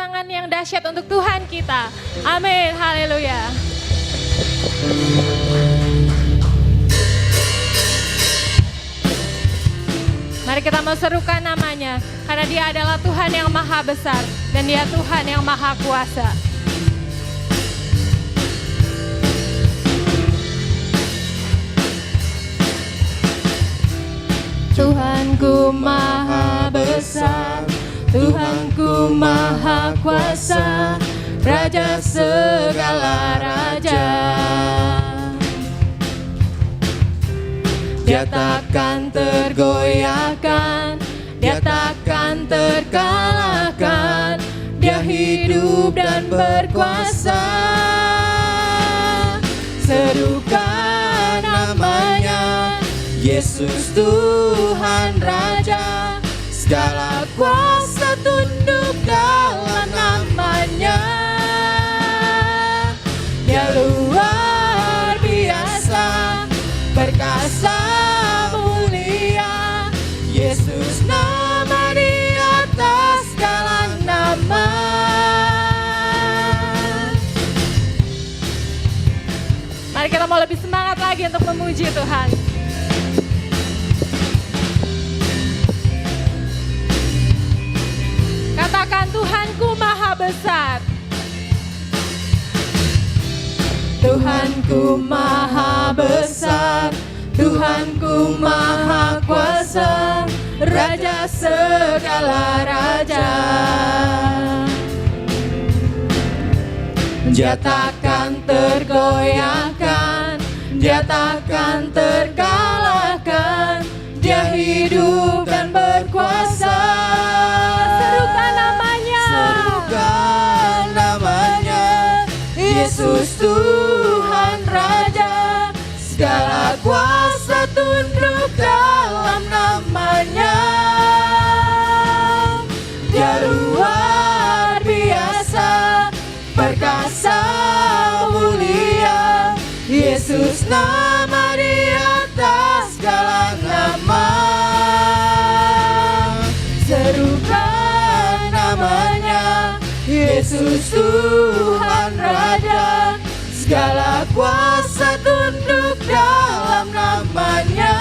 tangan yang dahsyat untuk Tuhan kita. Amin, haleluya. Mari kita mau serukan namanya, karena Dia adalah Tuhan yang maha besar dan Dia Tuhan yang maha kuasa. Tuhanku maha besar, Tuhanku maha kuasa, Raja segala raja. Dia takkan tergoyahkan, Dia takkan terkalahkan, Dia hidup dan berkuasa. Serukan namanya, Yesus Tuhan Raja, segala kuasa tunduk dalam namanya. Dia luar biasa, perkasa mulia, Yesus nama di atas segala nama. Mari kita mau lebih semangat lagi untuk memuji Tuhan. Katakan, Tuhanku maha besar, Tuhanku maha besar, Tuhanku maha kuasa, Raja segala raja. Dia takkan tergoyahkan, Dia takkan terkalahkan, Dia hidup dan berkuasa. Serukan namanya, serukan namanya, Yesus Tuhan Raja, segala kuasa tunduk dalam namanya. Dia luar biasa, perkasa mulia, Yesus nama di atas segala nama. Serukan namanya, Yesus Tuhan Raja, segala kuasa tunduk dalam namanya.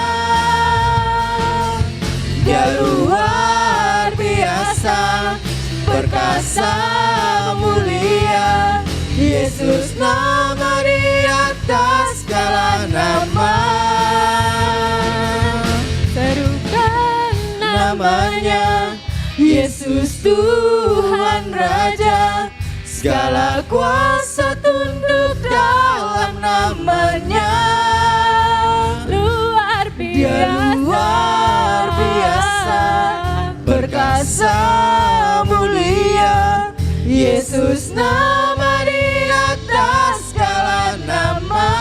Dia luar biasa, perkasa mulia, Yesus nama di atas segala nama. Serukan namanya, Yesus Tuhan Raja, segala kuasa tunduk dalam namanya. Luar biasa, Dia luar biasa, perkasa mulia, Yesus nama di atas segala nama.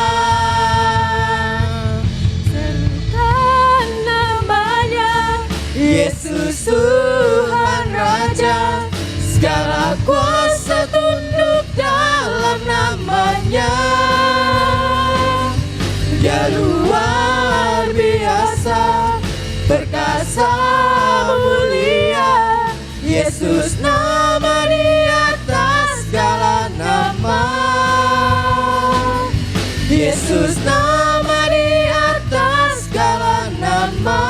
Serukan namanya, Yesus Tuhan Raja, segala kuasa tunduk dalam namanya. Dia luar biasa, perkasa mulia, Yesus nama di atas segala nama. Yesus nama di atas segala nama.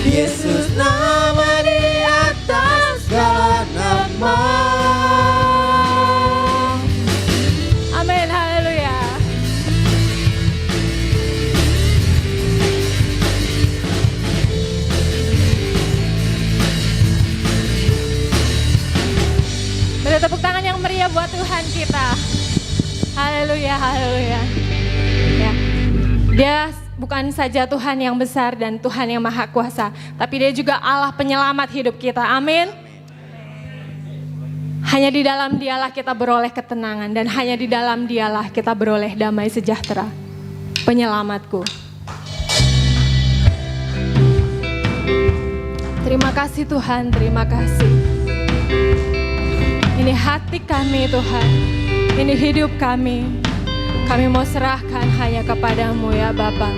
Yesus nama di atas segala nama. Amin, haleluya. Beri tepuk tangan yang meriah buat Tuhan kita. Haleluya, haleluya. Ya. Dia bukan saja Tuhan yang besar dan Tuhan yang maha kuasa, tapi Dia juga Allah penyelamat hidup kita. Amin. Hanya di dalam Dialah kita beroleh ketenangan, dan hanya di dalam Dialah kita beroleh damai sejahtera. Penyelamatku. Terima kasih Tuhan, terima kasih. Ini hati kami Tuhan, ini hidup kami. Kami mau serahkan hanya kepadamu ya Bapa.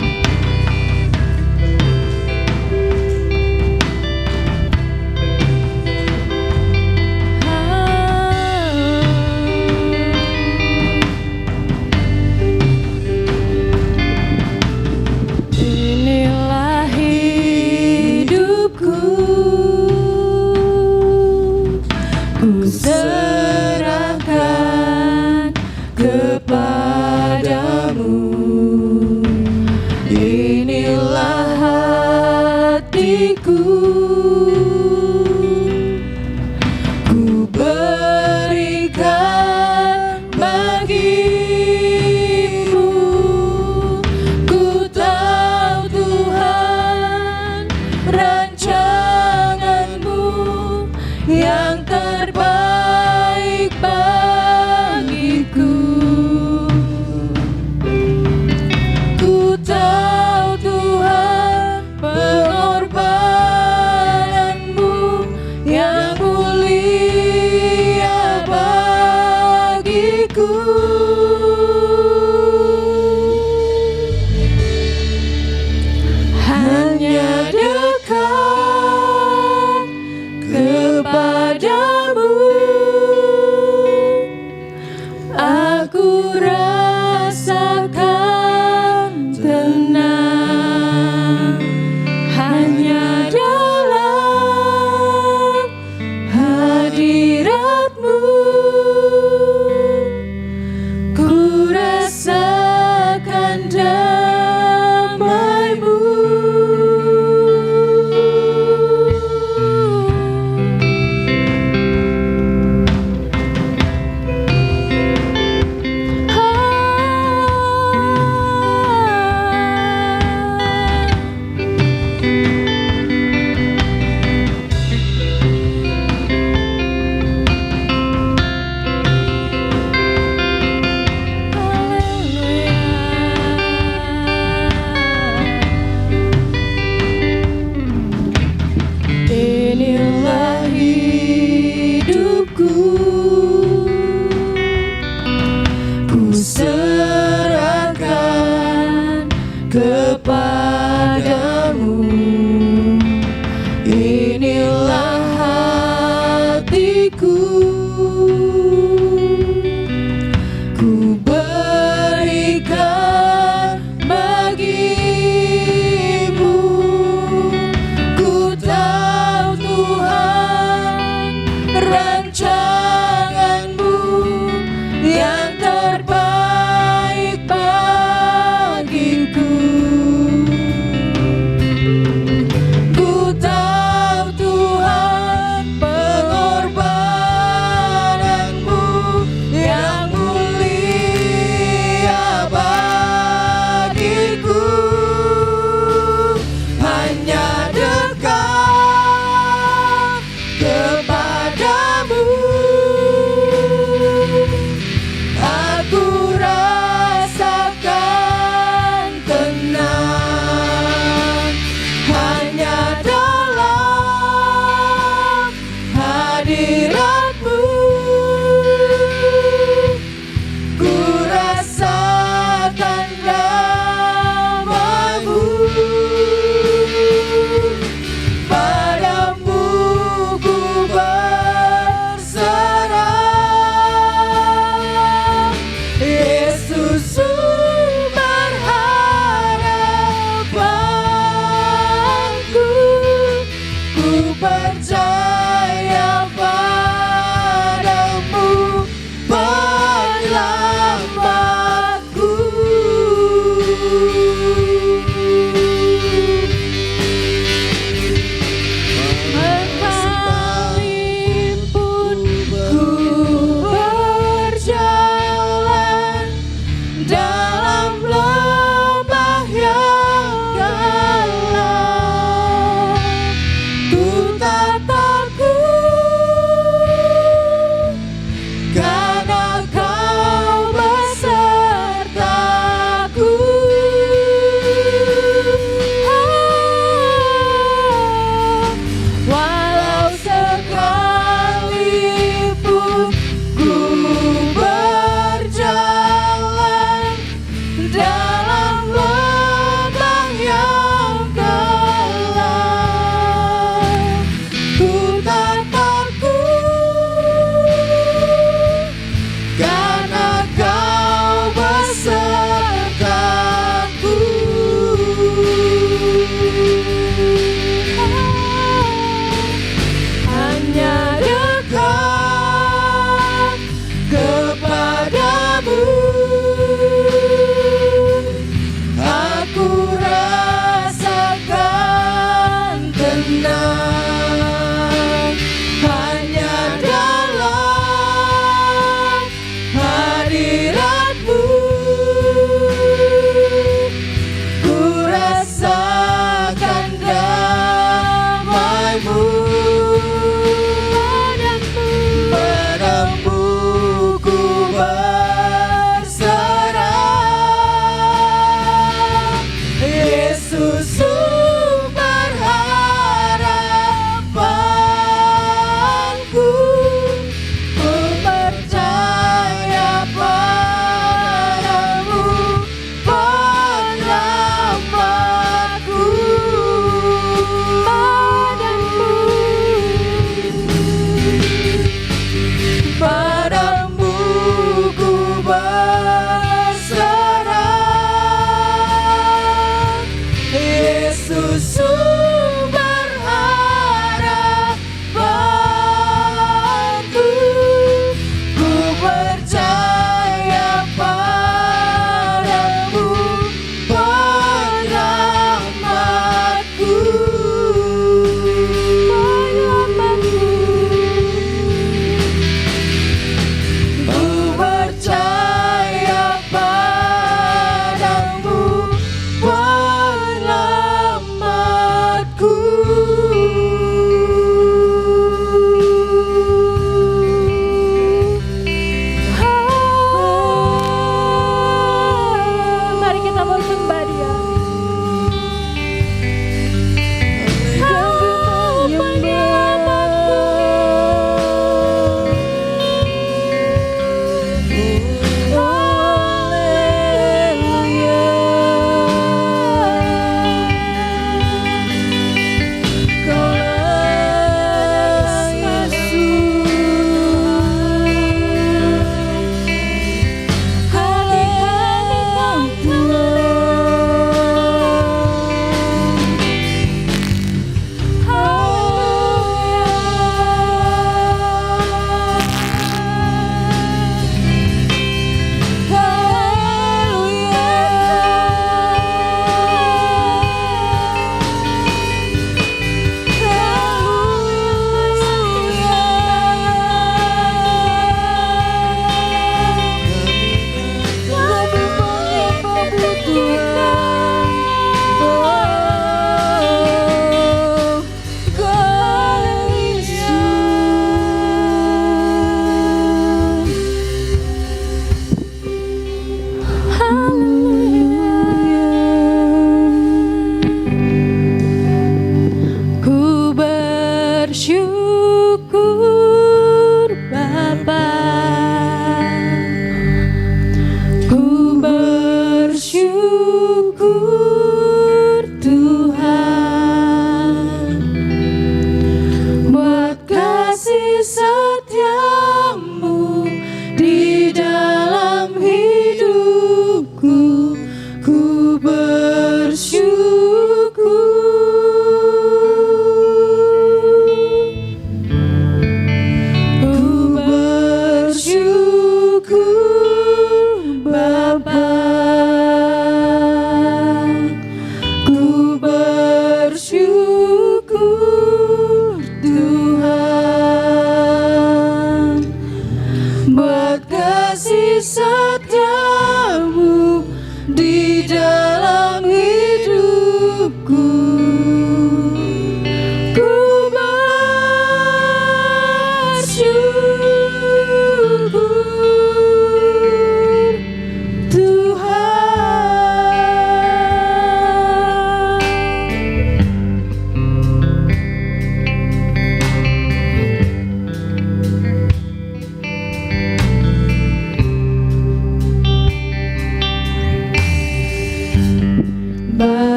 yang terbaik bagiku. Ku tahu Tuhan pengorbananmu yang mulia bagiku. Hanya dekat kepadamu aku rasakan tenang. Hanya dalam hadiratmu ku rasakan damai-Mu. Inilah hidupku, ku serahkan kepadamu. Inilah hatiku, ku berikan bagimu. Ku tahu Tuhan rancangan-Mu yang terbaik bagiku. Ku tahu Tuhan pengorbananmu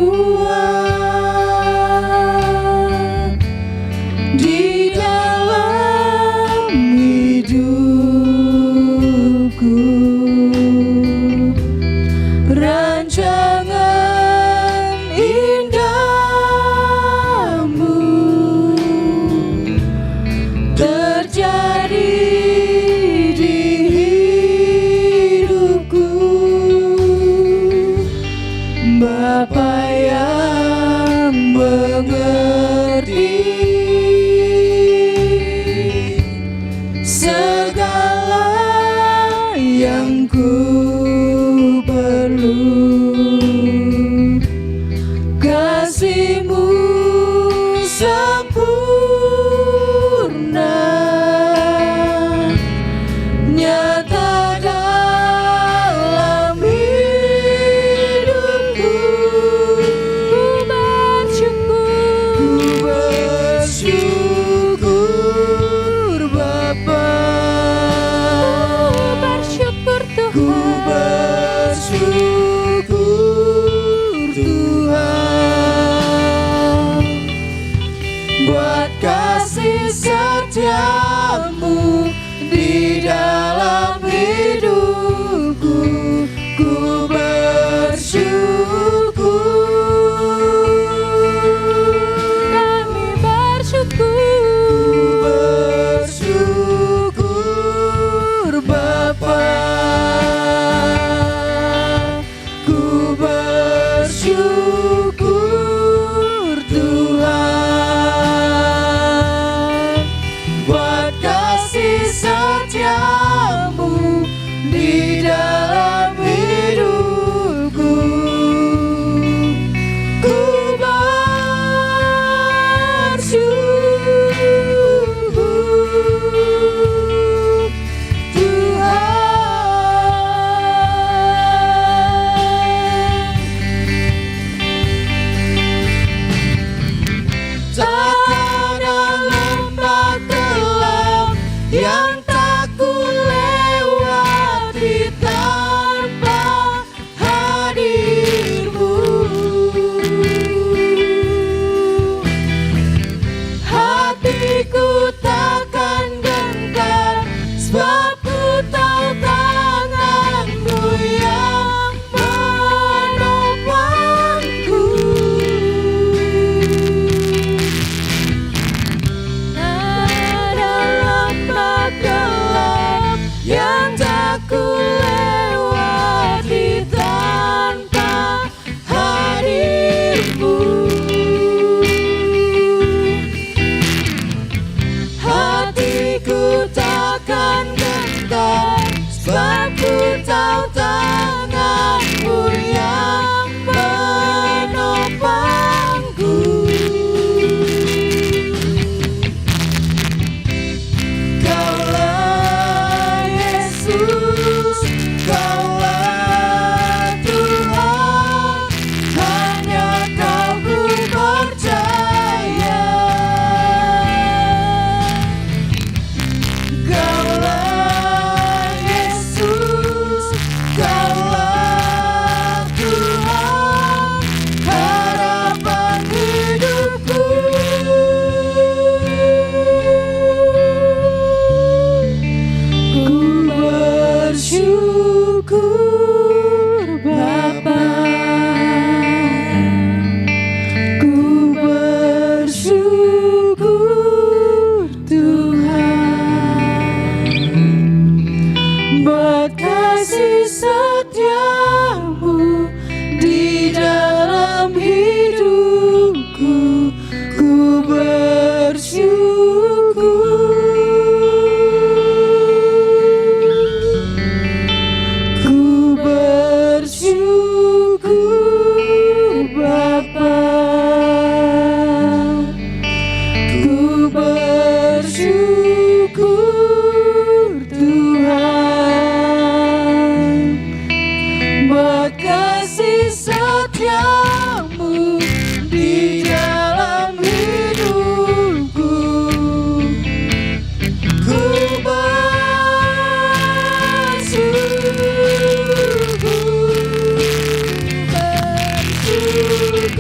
kuat di dalam hidupku. Rancangan indahmu terjadi di hidupku. Bapa yang mengerti segala yang ku perlu, kasih-Mu sempurna nyata dalam hidupku. Ku bersyukur Bapa, ku bersyukur Tuhan buat kasih setiamu di dalam hidupku. Ku bersyukur, kami bersyukur Bapa, ku bersyukur Tuhan buat kasih setiamu di dalam hidupku. Ku bersyukur Tuhan. Takkan ada lembah gelap yang tak ku lewati tanpa hadir-Mu. Hatiku takkan gentar sebab ku tahu tangan-Mu yang menopangku. Dalam gelap yang tak ku lewati tanpa hadir-Mu. Hatiku takkan gentar sebab ku tahu tangan-Mu yang menopangku. Kaulah Yesus, Kaulah Tuhan, hanya Kau ku percaya. Kaulah Yesus, Kaulah Tuhan, harapan hidupku. Ku bersyukur Bapa, ku bersyukur Tuhan buat kasih setiamu di dalam hidupku. Ku bersyukur, ku bersyukur Bapa, ku bersyukur Tuhan buat kasih setiamu di dalam hidupku. Ku bersyukur, bersyukur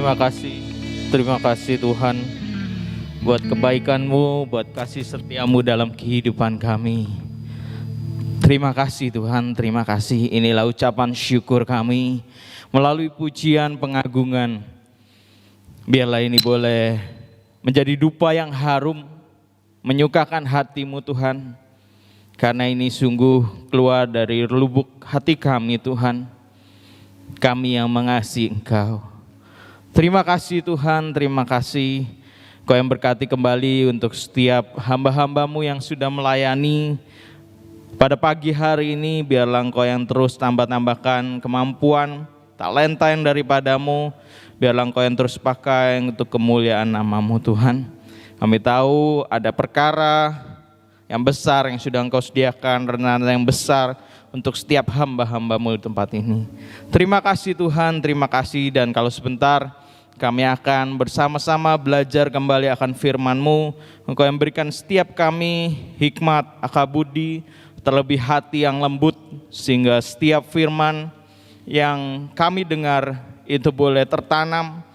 Terima kasih Tuhan buat kebaikan-Mu, buat kasih setia-Mu dalam kehidupan kami. Terima kasih Tuhan, terima kasih. Inilah ucapan syukur kami melalui pujian pengagungan. Biarlah ini boleh menjadi dupa yang harum, menyukakan hati-Mu Tuhan. Karena ini sungguh keluar dari lubuk hati kami Tuhan. Kami yang mengasihi Engkau. Terima kasih Tuhan, terima kasih. Kau yang berkati kembali untuk setiap hamba-hamba-Mu yang sudah melayani pada pagi hari ini. Biarlah Engkau yang terus tambah-tambahkan kemampuan, talenta yang daripada-Mu. Biarlah Engkau yang terus pakai untuk kemuliaan nama-Mu Tuhan. Kami tahu ada perkara yang besar yang sudah Engkau sediakan, rencana yang besar untuk setiap hamba-hamba-Mu di tempat ini. Terima kasih Tuhan, terima kasih. Dan kalau sebentar kami akan bersama-sama belajar kembali akan firman-Mu. Engkau yang berikan setiap kami hikmat, akabudi, terlebih hati yang lembut, sehingga setiap firman yang kami dengar itu boleh tertanam,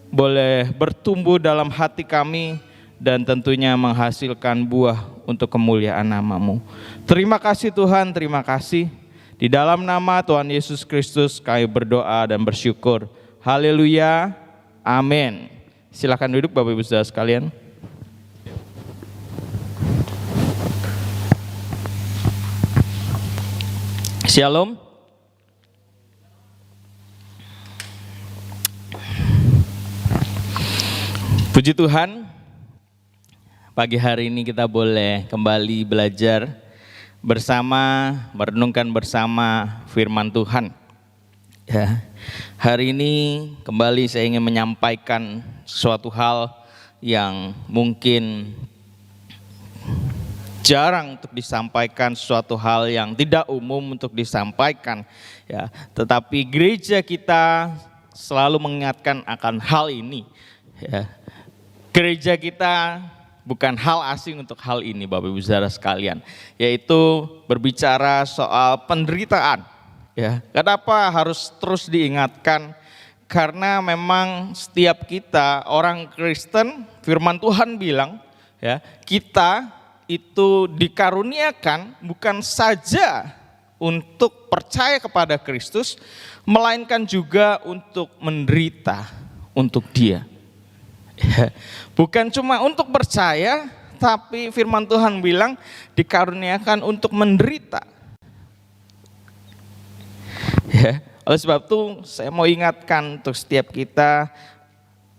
boleh bertumbuh dalam hati kami, dan tentunya menghasilkan buah untuk kemuliaan nama-Mu. Terima kasih Tuhan, terima kasih. Di dalam nama Tuhan Yesus Kristus kami berdoa dan bersyukur. Haleluya, amin. Silakan duduk Bapak Ibu Saudara sekalian. Shalom. Puji Tuhan, pagi hari ini kita boleh kembali belajar bersama, merenungkan bersama firman Tuhan. Ya, hari ini kembali saya ingin menyampaikan suatu hal yang mungkin jarang untuk disampaikan, suatu hal yang tidak umum untuk disampaikan. Ya, tetapi gereja kita selalu mengingatkan akan hal ini. Ya. Gereja kita bukan hal asing untuk hal ini Bapak Ibu Saudara sekalian, yaitu berbicara soal penderitaan. Ya, kenapa harus terus diingatkan? Karena memang setiap kita orang Kristen, firman Tuhan bilang, ya, kita itu dikaruniakan bukan saja untuk percaya kepada Kristus, melainkan juga untuk menderita untuk Dia. Bukan cuma untuk percaya, tapi firman Tuhan bilang dikaruniakan untuk menderita. Ya, oleh sebab itu saya mau ingatkan untuk setiap kita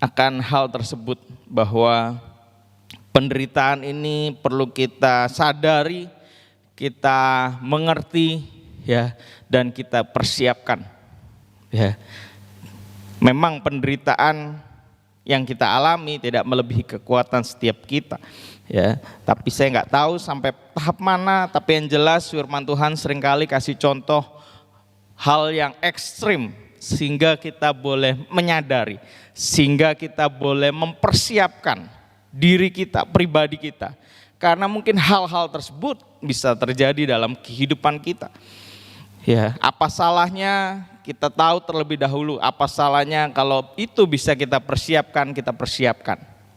akan hal tersebut, bahwa penderitaan ini perlu kita sadari, kita mengerti, ya, dan kita persiapkan. Ya, memang penderitaan yang kita alami tidak melebihi kekuatan setiap kita, ya. Tapi saya nggak tahu sampai tahap mana. Tapi yang jelas firman Tuhan seringkali kasih contoh hal yang ekstrim, sehingga kita boleh menyadari, sehingga kita boleh mempersiapkan diri kita, pribadi kita. Karena mungkin hal-hal tersebut bisa terjadi dalam kehidupan kita. Ya, apa salahnya kita tahu terlebih dahulu, apa salahnya kalau itu bisa kita persiapkan.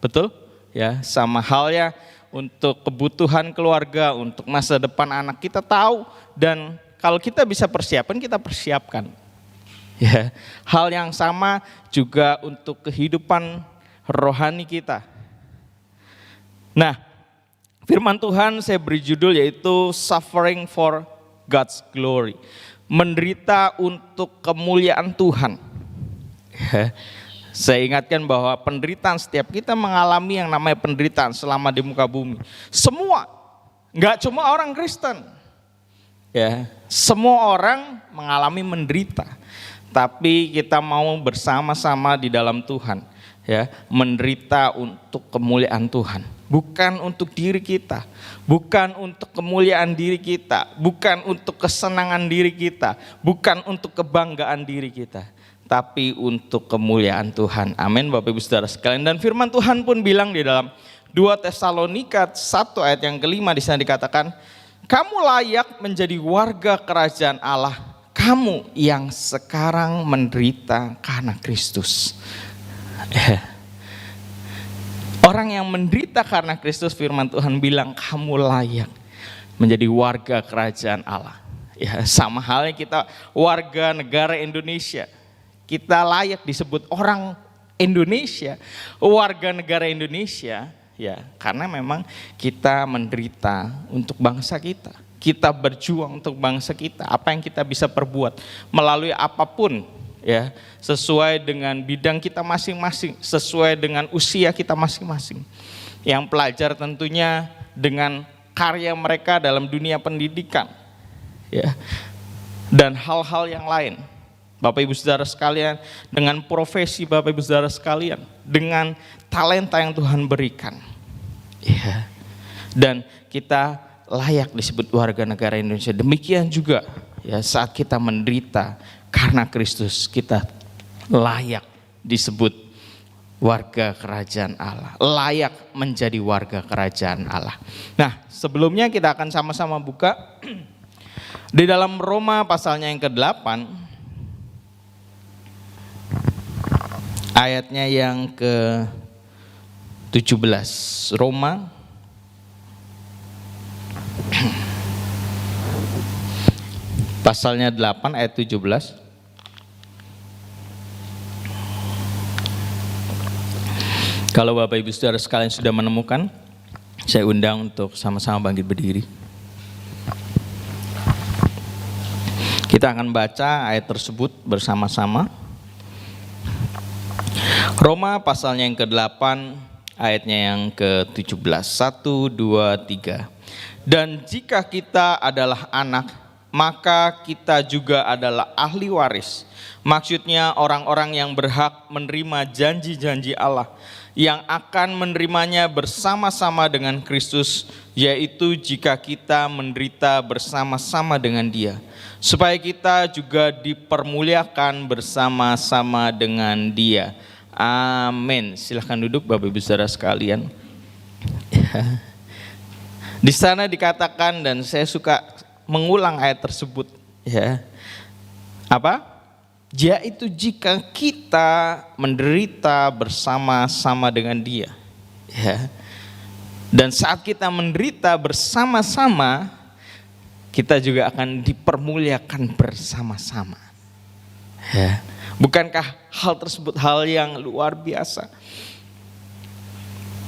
Betul? Ya, sama halnya untuk kebutuhan keluarga, untuk masa depan anak kita tahu, dan kalau kita bisa persiapkan, kita persiapkan. Ya, hal yang sama juga untuk kehidupan rohani kita. Nah, firman Tuhan saya beri judul yaitu Suffering for God's Glory. Menderita untuk kemuliaan Tuhan. Ya, saya ingatkan bahwa penderitaan, setiap kita mengalami yang namanya penderitaan selama di muka bumi. Semua, nggak cuma orang Kristen. Ya, semua orang mengalami menderita. Tapi kita mau bersama-sama di dalam Tuhan. Ya, menderita untuk kemuliaan Tuhan. Bukan untuk diri kita, bukan untuk kemuliaan diri kita, bukan untuk kesenangan diri kita, bukan untuk kebanggaan diri kita, tapi untuk kemuliaan Tuhan. Amin Bapak Ibu Saudara sekalian. Dan firman Tuhan pun bilang di dalam 2 Tesalonika 1 ayat yang kelima, di sana dikatakan, kamu layak menjadi warga kerajaan Allah, kamu yang sekarang menderita karena Kristus. Orang yang menderita karena Kristus, firman Tuhan bilang kamu layak menjadi warga kerajaan Allah. Ya, sama halnya kita warga negara Indonesia. Kita layak disebut orang Indonesia, warga negara Indonesia, ya, karena memang kita menderita untuk bangsa kita. Kita berjuang untuk bangsa kita. Apa yang kita bisa perbuat melalui apapun, ya, sesuai dengan bidang kita masing-masing, sesuai dengan usia kita masing-masing. Yang pelajar tentunya dengan karya mereka dalam dunia pendidikan, ya, dan hal-hal yang lain. Bapak Ibu Saudara sekalian, dengan profesi Bapak Ibu Saudara sekalian, dengan talenta yang Tuhan berikan, ya, dan kita layak disebut warga negara Indonesia. Demikian juga, ya, saat kita menderita karena Kristus, kita layak disebut warga kerajaan Allah, layak menjadi warga kerajaan Allah. Nah, sebelumnya kita akan sama-sama buka di dalam Roma pasalnya yang ke-8, ayatnya yang ke-17. Roma pasalnya 8 ayat 17. Kalau Bapak Ibu Saudara sekalian sudah menemukan, saya undang untuk sama-sama bangkit berdiri. Kita akan baca ayat tersebut bersama-sama. Roma pasalnya yang ke-8, ayatnya yang ke-17. 1, 2, 3. Dan jika kita adalah anak, maka kita juga adalah ahli waris. Maksudnya orang-orang yang berhak menerima janji-janji Allah, yang akan menerimanya bersama-sama dengan Kristus, yaitu jika kita menderita bersama-sama dengan Dia, supaya kita juga dipermuliakan bersama-sama dengan Dia. Amin. Silahkan duduk Bapak Ibu Saudara sekalian. Di sana dikatakan, dan saya suka mengulang ayat tersebut, ya. Apa? Yaitu jika kita menderita bersama-sama dengan Dia, ya. Dan saat kita menderita bersama-sama, kita juga akan dipermuliakan bersama-sama, ya. Bukankah hal tersebut hal yang luar biasa?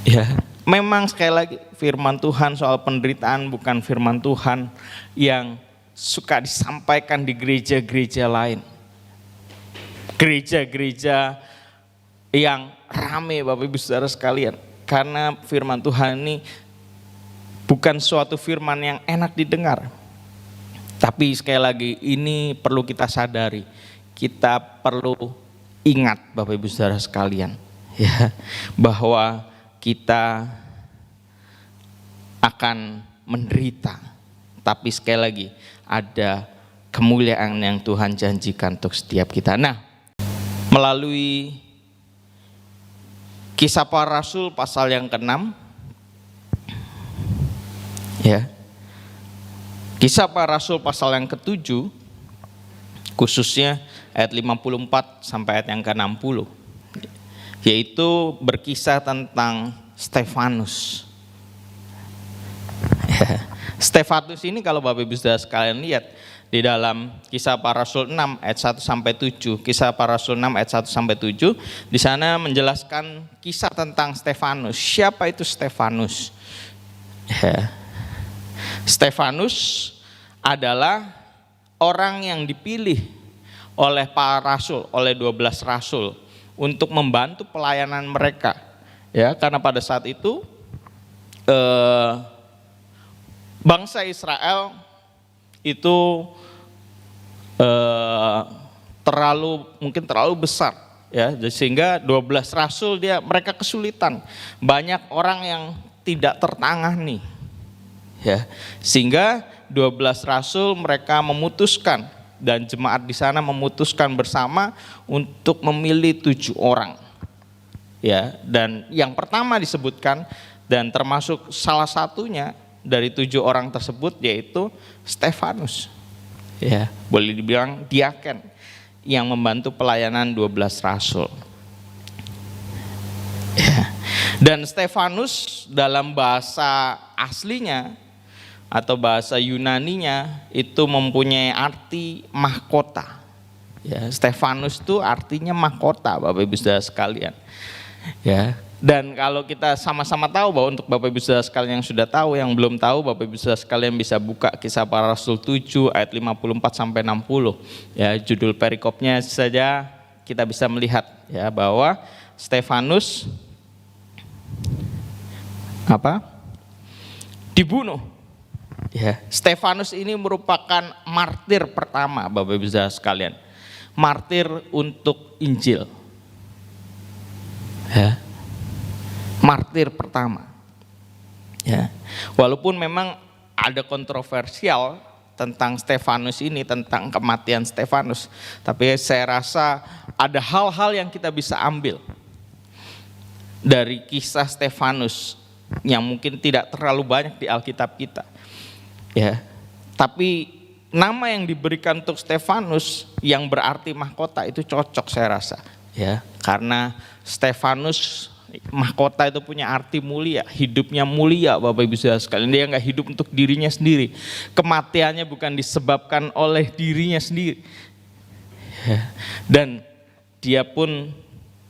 Ya, memang sekali lagi firman Tuhan soal penderitaan bukan firman Tuhan yang suka disampaikan di gereja-gereja lain. Gereja-gereja yang rame Bapak Ibu Saudara sekalian. Karena firman Tuhan ini bukan suatu firman yang enak didengar. Tapi sekali lagi ini perlu kita sadari. Kita perlu ingat Bapak Ibu Saudara sekalian, ya, bahwa kita akan menderita. Tapi sekali lagi ada kemuliaan yang Tuhan janjikan untuk setiap kita. Nah, melalui Kisah Para Rasul pasal yang ke-6, ya. Kisah Para Rasul pasal yang ke-7, khususnya ayat 54 sampai ayat yang ke-60, yaitu berkisah tentang Stefanus. Ya. Stefanus ini kalau Bapak Ibu Saudara sekalian lihat di dalam Kisah Para Rasul 6 ayat 1 sampai 7, Kisah Para Rasul 6 ayat 1 sampai 7, di sana menjelaskan kisah tentang Stefanus. Siapa itu Stefanus? Ya. Stefanus adalah orang yang dipilih oleh para rasul, oleh 12 rasul untuk membantu pelayanan mereka. Ya, karena pada saat itu bangsa Israel itu mungkin terlalu besar, ya, sehingga 12 rasul mereka kesulitan. Banyak orang yang tidak tertangani, ya, sehingga 12 rasul mereka memutuskan, dan jemaat di sana memutuskan bersama untuk memilih 7 orang, ya. Dan yang pertama disebutkan dan termasuk salah satunya dari 7 orang tersebut yaitu Stefanus, Ya, boleh dibilang diaken yang membantu pelayanan 12 rasul. Ya. Dan Stefanus dalam bahasa aslinya atau bahasa Yunaninya itu mempunyai arti mahkota. Ya, Stefanus itu artinya mahkota, Bapak Ibu Saudara sekalian. Ya. Dan kalau kita sama-sama tahu bahwa untuk Bapak Ibu Saudara sekalian yang sudah tahu, yang belum tahu, Bapak Ibu Saudara sekalian bisa buka Kisah Para Rasul 7 ayat 54 sampai 60. Ya, judul perikopnya saja kita bisa melihat ya bahwa Stefanus dibunuh. Ya, Stefanus ini merupakan martir pertama, Bapak Ibu Saudara sekalian. Martir untuk Injil. Ya. Martir pertama. Ya. Walaupun memang ada kontroversial tentang Stefanus ini, tentang kematian Stefanus, tapi saya rasa ada hal-hal yang kita bisa ambil dari kisah Stefanus yang mungkin tidak terlalu banyak di Alkitab kita. Ya. Tapi nama yang diberikan untuk Stefanus yang berarti mahkota itu cocok saya rasa. Ya, karena Stefanus mahkota itu punya arti mulia, hidupnya mulia, Bapak Ibu Saudara sekalian. Dia nggak hidup untuk dirinya sendiri, kematiannya bukan disebabkan oleh dirinya sendiri. Ya. Dan dia pun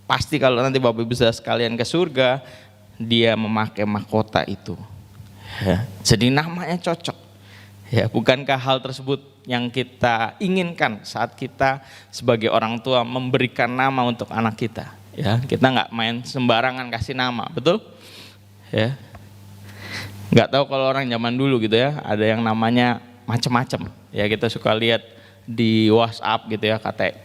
pasti kalau nanti Bapak Ibu Saudara sekalian ke surga, dia memakai mahkota itu. Ya. Jadi namanya cocok. Ya, bukankah hal tersebut yang kita inginkan saat kita sebagai orang tua memberikan nama untuk anak kita? Ya, kita nggak main sembarangan kasih nama, betul? Ya, nggak tahu kalau orang zaman dulu gitu ya, ada yang namanya macam-macam. Ya, kita suka lihat di WhatsApp gitu ya,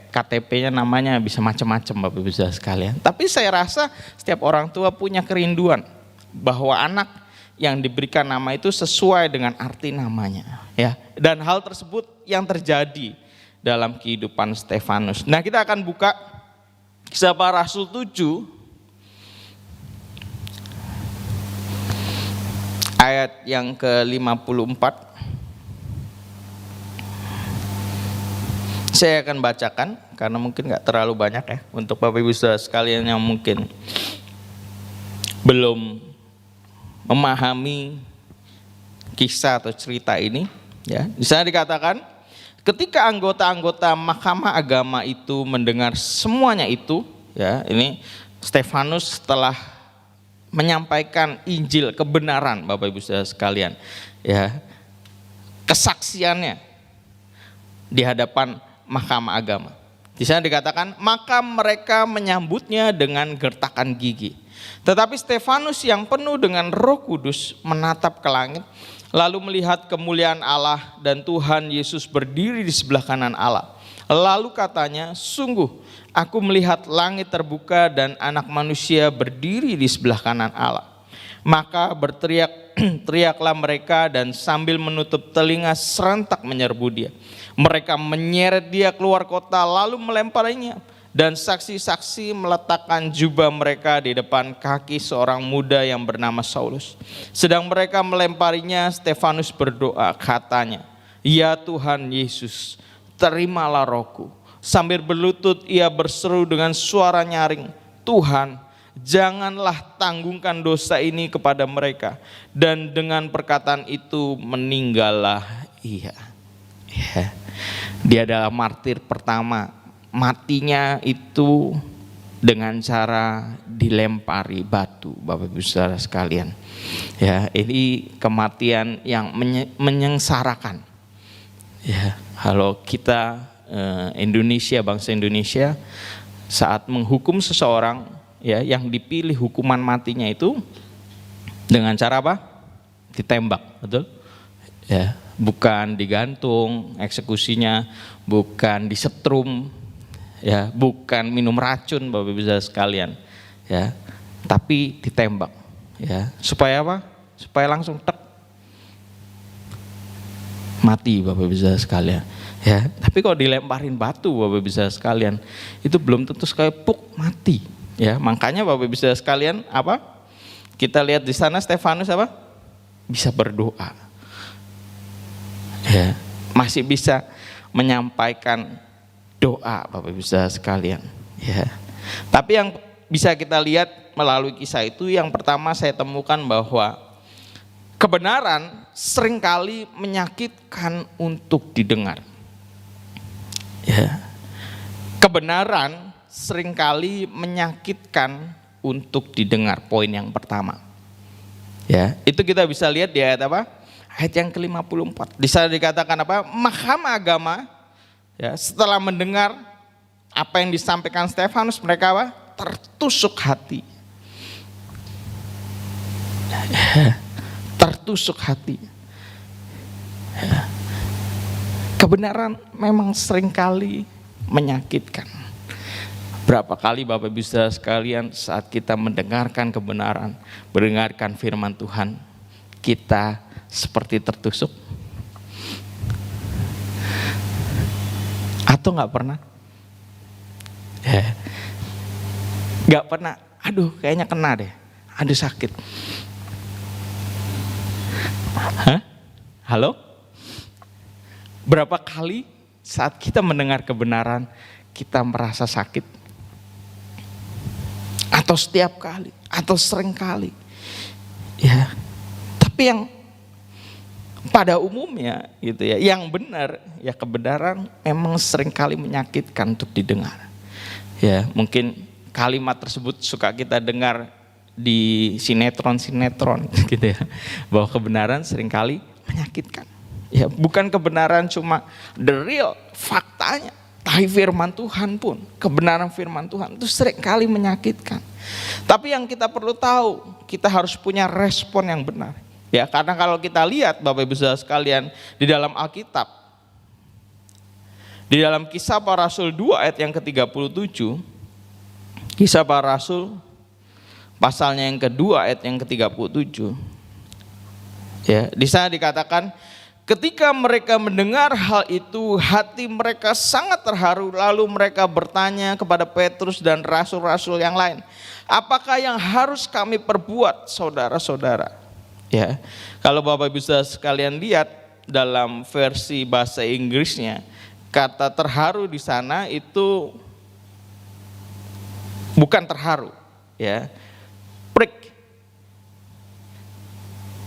KTP-nya namanya bisa macam-macam, Bapak Ibu Saudara sekalian. Tapi saya rasa setiap orang tua punya kerinduan bahwa anak yang diberikan nama itu sesuai dengan arti namanya. Ya, dan hal tersebut yang terjadi dalam kehidupan Stefanus. Nah, kita akan buka Kisah Para Rasul 7 ayat yang ke-54. Saya akan bacakan karena mungkin gak terlalu banyak ya untuk Bapak Ibu Saudara sekalian yang mungkin belum memahami kisah atau cerita ini. Ya, di sana dikatakan, ketika anggota-anggota Mahkamah Agama itu mendengar semuanya itu, ya, ini Stefanus telah menyampaikan Injil kebenaran, Bapak Ibu Saudara sekalian, ya, kesaksiannya di hadapan Mahkamah Agama. Di sana dikatakan, maka mereka menyambutnya dengan gertakan gigi. Tetapi Stefanus yang penuh dengan Roh Kudus menatap ke langit, lalu melihat kemuliaan Allah dan Tuhan Yesus berdiri di sebelah kanan Allah. Lalu katanya, sungguh aku melihat langit terbuka dan Anak Manusia berdiri di sebelah kanan Allah. Maka teriaklah mereka dan sambil menutup telinga serentak menyerbu dia. Mereka menyeret dia keluar kota lalu melemparinya. Dan saksi-saksi meletakkan jubah mereka di depan kaki seorang muda yang bernama Saulus. Sedang mereka melemparinya, Stefanus berdoa, katanya, ya Tuhan Yesus, terimalah rohku. Sambil berlutut ia berseru dengan suara nyaring, Tuhan, janganlah tanggungkan dosa ini kepada mereka. Dan dengan perkataan itu meninggallah ia. Ya. Dia adalah martir pertama. Matinya itu dengan cara dilempari batu, Bapak Ibu Saudara sekalian. Ya, ini kematian yang menyengsarakan. Ya, kalau kita Indonesia, bangsa Indonesia saat menghukum seseorang, ya, yang dipilih hukuman matinya itu dengan cara apa? Ditembak, betul? Ya, bukan digantung eksekusinya, bukan disetrum. Ya, bukan minum racun, Bapak Ibu Saudara sekalian, ya, tapi ditembak, ya, supaya apa? Supaya langsung tek mati, Bapak Ibu Saudara sekalian, ya. Tapi kalau dilemparin batu, Bapak Ibu Saudara sekalian, itu belum tentu sekali puk mati, ya. Makanya Bapak Ibu Saudara sekalian, apa? Kita lihat di sana Stefanus apa? Bisa berdoa, ya. masih bisa menyampaikan doa, Bapak Ibu Saudara sekalian. Ya. Tapi yang bisa kita lihat melalui kisah itu, yang pertama saya temukan bahwa kebenaran seringkali menyakitkan untuk didengar. Ya. Kebenaran seringkali menyakitkan untuk didengar. Poin yang pertama. Ya, itu kita bisa lihat di ayat apa? Ayat yang ke-54. Di sana dikatakan apa? Mahkamah agama ya, setelah mendengar apa yang disampaikan Stefanus, mereka apa? Tertusuk hati. Ya, tertusuk hati. Ya. Kebenaran memang seringkali menyakitkan. Berapa kali Bapak Ibu Saudara sekalian saat kita mendengarkan kebenaran, mendengarkan firman Tuhan, kita seperti tertusuk? Atau nggak pernah? Nggak pernah. Aduh, kayaknya kena deh. Aduh, sakit. Hah? Halo? Berapa kali saat kita mendengar kebenaran kita merasa sakit? Atau setiap kali, atau sering kali. Ya. Tapi yang pada umumnya gitu ya, yang benar ya, kebenaran memang sering kali menyakitkan untuk didengar. Ya, mungkin kalimat tersebut suka kita dengar di sinetron-sinetron gitu ya, bahwa kebenaran sering kali menyakitkan. Ya, bukan kebenaran cuma the real faktanya, tapi firman Tuhan pun, kebenaran firman Tuhan itu sering kali menyakitkan. Tapi yang kita perlu tahu, kita harus punya respon yang benar. Ya, karena kalau kita lihat Bapak Ibu Saudara sekalian di dalam Alkitab, di dalam Kisah Para Rasul 2 ayat yang ke-37, Kisah Para Rasul pasalnya yang kedua ayat yang ke-37. Ya, di sana dikatakan, ketika mereka mendengar hal itu, hati mereka sangat terharu, lalu mereka bertanya kepada Petrus dan rasul-rasul yang lain, apakah yang harus kami perbuat, saudara-saudara? Ya, kalau Bapak Ibu Saudara sekalian lihat dalam versi bahasa Inggrisnya, kata terharu di sana itu bukan terharu, ya, prick,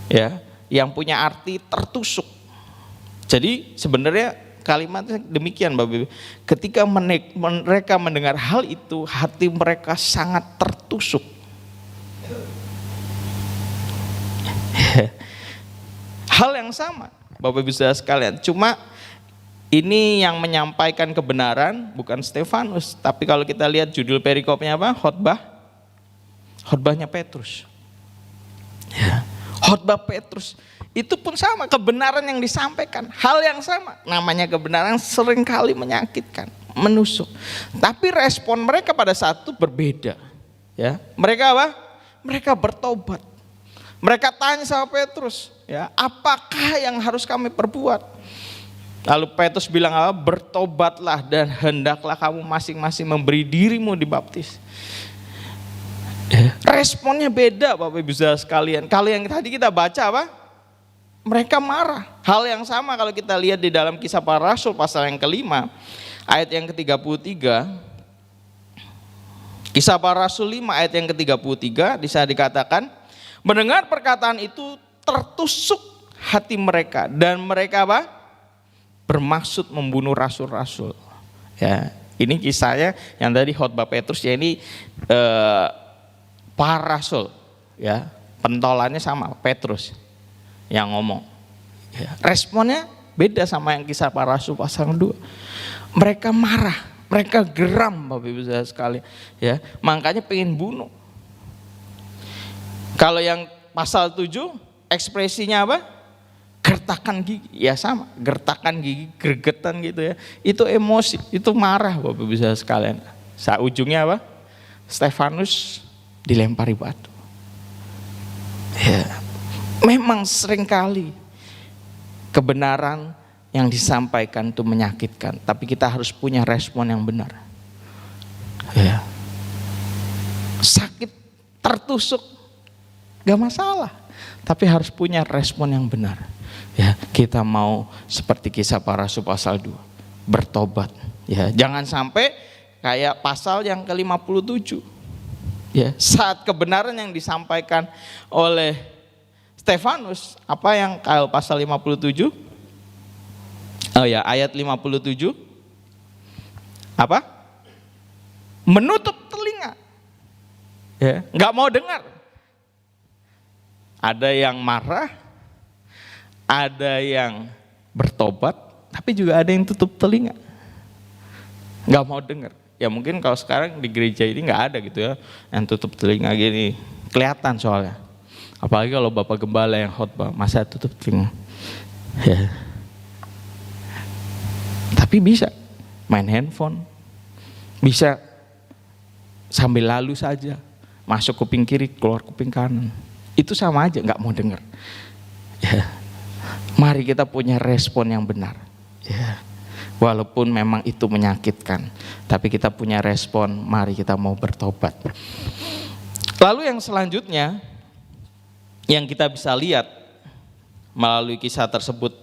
ya, yang punya arti tertusuk. Jadi sebenarnya kalimatnya demikian Bapak Ibu. Ketika mereka mendengar hal itu, hati mereka sangat tertusuk. Hal yang sama Bapak Ibu Saudara sekalian, cuma ini yang menyampaikan kebenaran bukan Stefanus, tapi kalau kita lihat judul perikopnya apa? Khotbahnya Petrus. Ya, khotbah Petrus itu pun sama, kebenaran yang disampaikan, hal yang sama, namanya kebenaran seringkali menyakitkan, menusuk. Tapi respon mereka pada saat itu berbeda. Ya, mereka apa? Mereka bertobat. Mereka tanya sama Petrus, ya, apakah yang harus kami perbuat? Lalu Petrus bilang apa? Bertobatlah dan hendaklah kamu masing-masing memberi dirimu dibaptis. Ya, responnya beda Bapak Ibu Saudara sekalian. Kalau yang tadi kita baca apa? Mereka marah. Hal yang sama kalau kita lihat di dalam Kisah Para Rasul pasal yang ke-5 ayat yang ke-33. Kisah Para Rasul 5 ayat yang ke-33 di sana dikatakan, mendengar perkataan itu tertusuk hati mereka dan mereka apa? Bermaksud membunuh rasul-rasul. Ya, ini kisahnya yang tadi khotbah Petrus, ya ini para rasul, ya, pentolannya sama Petrus yang ngomong. Ya, responnya beda sama yang Kisah Para Rasul pasal 2. Mereka marah, mereka geram Bapak Ibu Saudara sekalian. Ya, makanya pengen bunuh. Kalau yang pasal 7 ekspresinya apa? Gertakan gigi, ya sama, gertakan gigi, gregetan gitu ya. Itu emosi, itu marah Bapak Ibu Saudara sekalian. Saat ujungnya apa? Stefanus dilempari batu. Ya, memang seringkali kebenaran yang disampaikan itu menyakitkan, tapi kita harus punya respon yang benar. Ya. Sakit, tertusuk, gak masalah. Tapi harus punya respon yang benar. Ya, kita mau seperti kisah para rasul pasal 2, bertobat. Ya, jangan sampai kayak pasal yang ke-57. Ya, saat kebenaran yang disampaikan oleh Stefanus, apa yang kalau pasal 57? Oh ya, ayat 57. Apa? Menutup telinga. Ya, nggak mau dengar. Ada yang marah, ada yang bertobat, tapi juga ada yang tutup telinga. Nggak mau dengar. Ya mungkin kalau sekarang di gereja ini nggak ada gitu ya, yang tutup telinga gini. Kelihatan soalnya. Apalagi kalau Bapak Gembala yang khotbah, masa tutup telinga. Ya. Tapi bisa main handphone, bisa sambil lalu saja, masuk kuping kiri, keluar kuping kanan. Itu sama aja, nggak mau dengar. Ya. Mari kita punya respon yang benar. Ya. Walaupun memang itu menyakitkan, tapi kita punya respon, mari kita mau bertobat. Lalu yang selanjutnya, yang kita bisa lihat melalui kisah tersebut,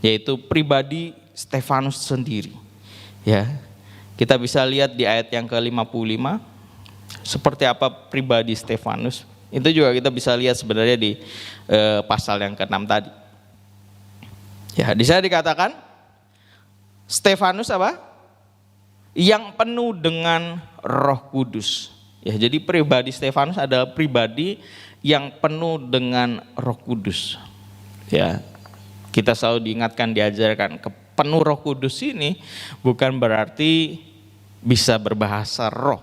yaitu pribadi Stefanus sendiri. Ya, kita bisa lihat di ayat yang ke-55, seperti apa pribadi Stefanus. Itu juga kita bisa lihat sebenarnya di pasal yang ke-6 tadi. Ya, di sana dikatakan Stefanus apa? Yang penuh dengan Roh Kudus. Ya, jadi pribadi Stefanus adalah pribadi yang penuh dengan Roh Kudus. Ya, kita selalu diingatkan, diajarkan penuh Roh Kudus ini bukan berarti bisa berbahasa roh.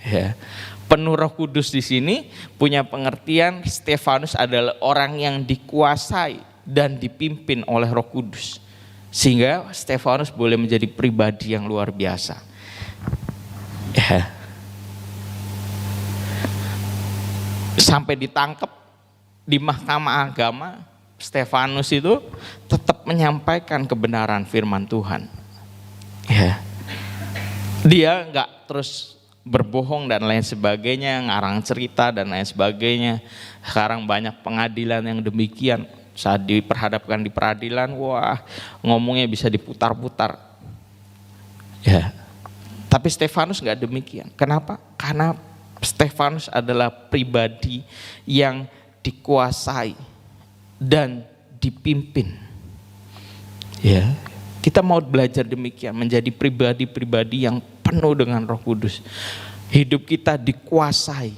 Ya. Penuh Roh Kudus di sini punya pengertian Stefanus adalah orang yang dikuasai dan dipimpin oleh Roh Kudus. Sehingga Stefanus boleh menjadi pribadi yang luar biasa. Ya. Sampai ditangkap di mahkamah agama, Stefanus itu tetap menyampaikan kebenaran firman Tuhan. Ya. Dia nggak terus berbohong dan lain sebagainya, ngarang cerita dan lain sebagainya. Sekarang banyak pengadilan yang demikian. Saat diperhadapkan di peradilan, wah ngomongnya bisa diputar-putar. Ya. Tapi Stefanus nggak demikian. Kenapa? Karena Stefanus adalah pribadi yang dikuasai dan dipimpin. Ya, kita mau belajar demikian, menjadi pribadi-pribadi yang penuh dengan Roh Kudus. Hidup kita dikuasai,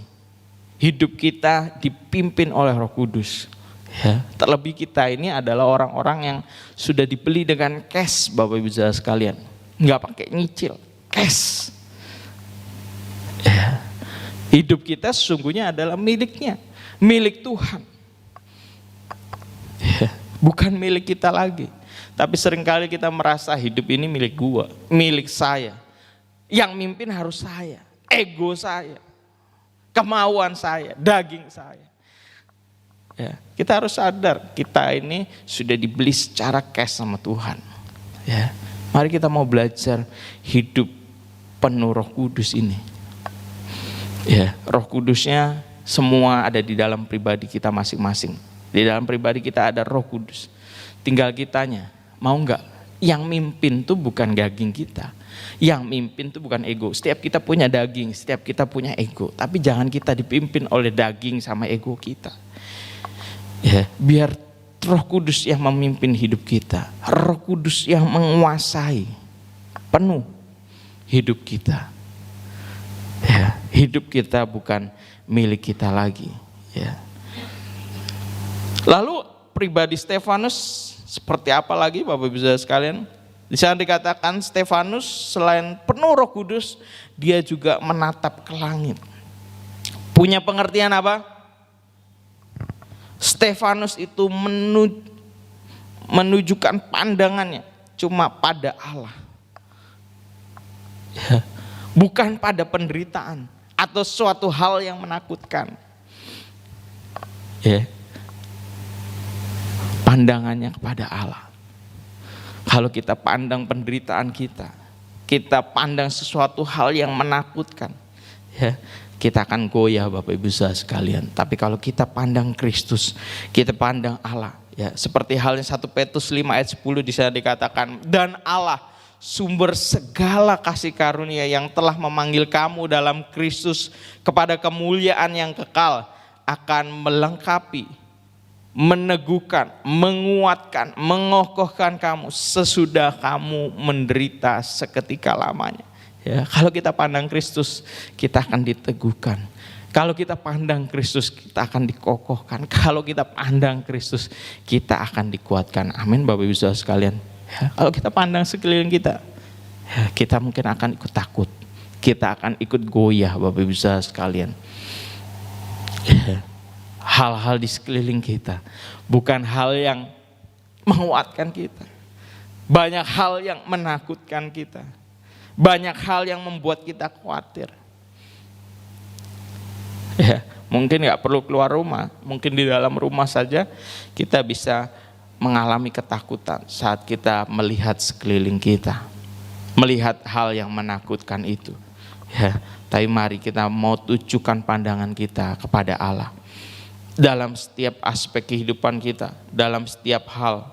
hidup kita dipimpin oleh Roh Kudus. Ya, terlebih kita ini adalah orang-orang yang sudah dibeli dengan cash, Bapak Ibu Saudara sekalian, nggak pakai nyicil, cash. Ya. Hidup kita sesungguhnya adalah miliknya, milik Tuhan. Ya, bukan milik kita lagi. Tapi seringkali kita merasa hidup ini milik gua, milik saya. Yang mimpin harus saya, ego saya, kemauan saya, daging saya. Ya, kita harus sadar kita ini sudah dibeli secara cash sama Tuhan. Ya, mari kita mau belajar hidup penuh Roh Kudus ini. Ya, Roh Kudusnya semua ada di dalam pribadi kita masing-masing. Di dalam pribadi kita ada Roh Kudus. Tinggal kitanya, mau enggak? Yang mimpin tuh bukan daging kita. Yang mimpin tuh bukan ego. Setiap kita punya daging, setiap kita punya ego. Tapi jangan kita dipimpin oleh daging sama ego kita. Ya, biar Roh Kudus yang memimpin hidup kita. Roh Kudus yang menguasai penuh hidup kita. Ya, hidup kita bukan milik kita lagi. Ya. Lalu pribadi Stefanus seperti apa lagi, Bapak Ibu Saudara sekalian? Di sana dikatakan Stefanus selain penuh Roh Kudus, dia juga menatap ke langit. Punya pengertian apa? Stefanus itu menunjukkan pandangannya cuma pada Allah. Ya. Bukan pada penderitaan atau suatu hal yang menakutkan. Ya. Pandangannya kepada Allah. Kalau kita pandang penderitaan kita, kita pandang sesuatu hal yang menakutkan, ya, kita akan goyah Bapak Ibu Saudara sekalian. Tapi kalau kita pandang Kristus, kita pandang Allah, ya, seperti halnya 1 Petrus 5 ayat 10 di sana dikatakan, dan Allah sumber segala kasih karunia yang telah memanggil kamu dalam Kristus kepada kemuliaan yang kekal, akan melengkapi, meneguhkan, menguatkan, mengokohkan kamu sesudah kamu menderita seketika lamanya. Ya, kalau kita pandang Kristus, kita akan diteguhkan. Kalau kita pandang Kristus, kita akan dikokohkan. Kalau kita pandang Kristus, kita akan dikuatkan. Amin Bapak Ibu Saudara sekalian. Ya, kalau kita pandang sekeliling kita, ya, kita mungkin akan ikut takut. Kita akan ikut goyah Bapak Ibu Saudara sekalian. Ya, hal-hal di sekeliling kita bukan hal yang menguatkan kita. Banyak hal yang menakutkan kita. Banyak hal yang membuat kita khawatir. Ya, mungkin nggak perlu keluar rumah, mungkin di dalam rumah saja kita bisa mengalami ketakutan saat kita melihat sekeliling kita, melihat hal yang menakutkan itu. Ya, tapi mari kita mau tujukan pandangan kita kepada Allah dalam setiap aspek kehidupan kita, dalam setiap hal.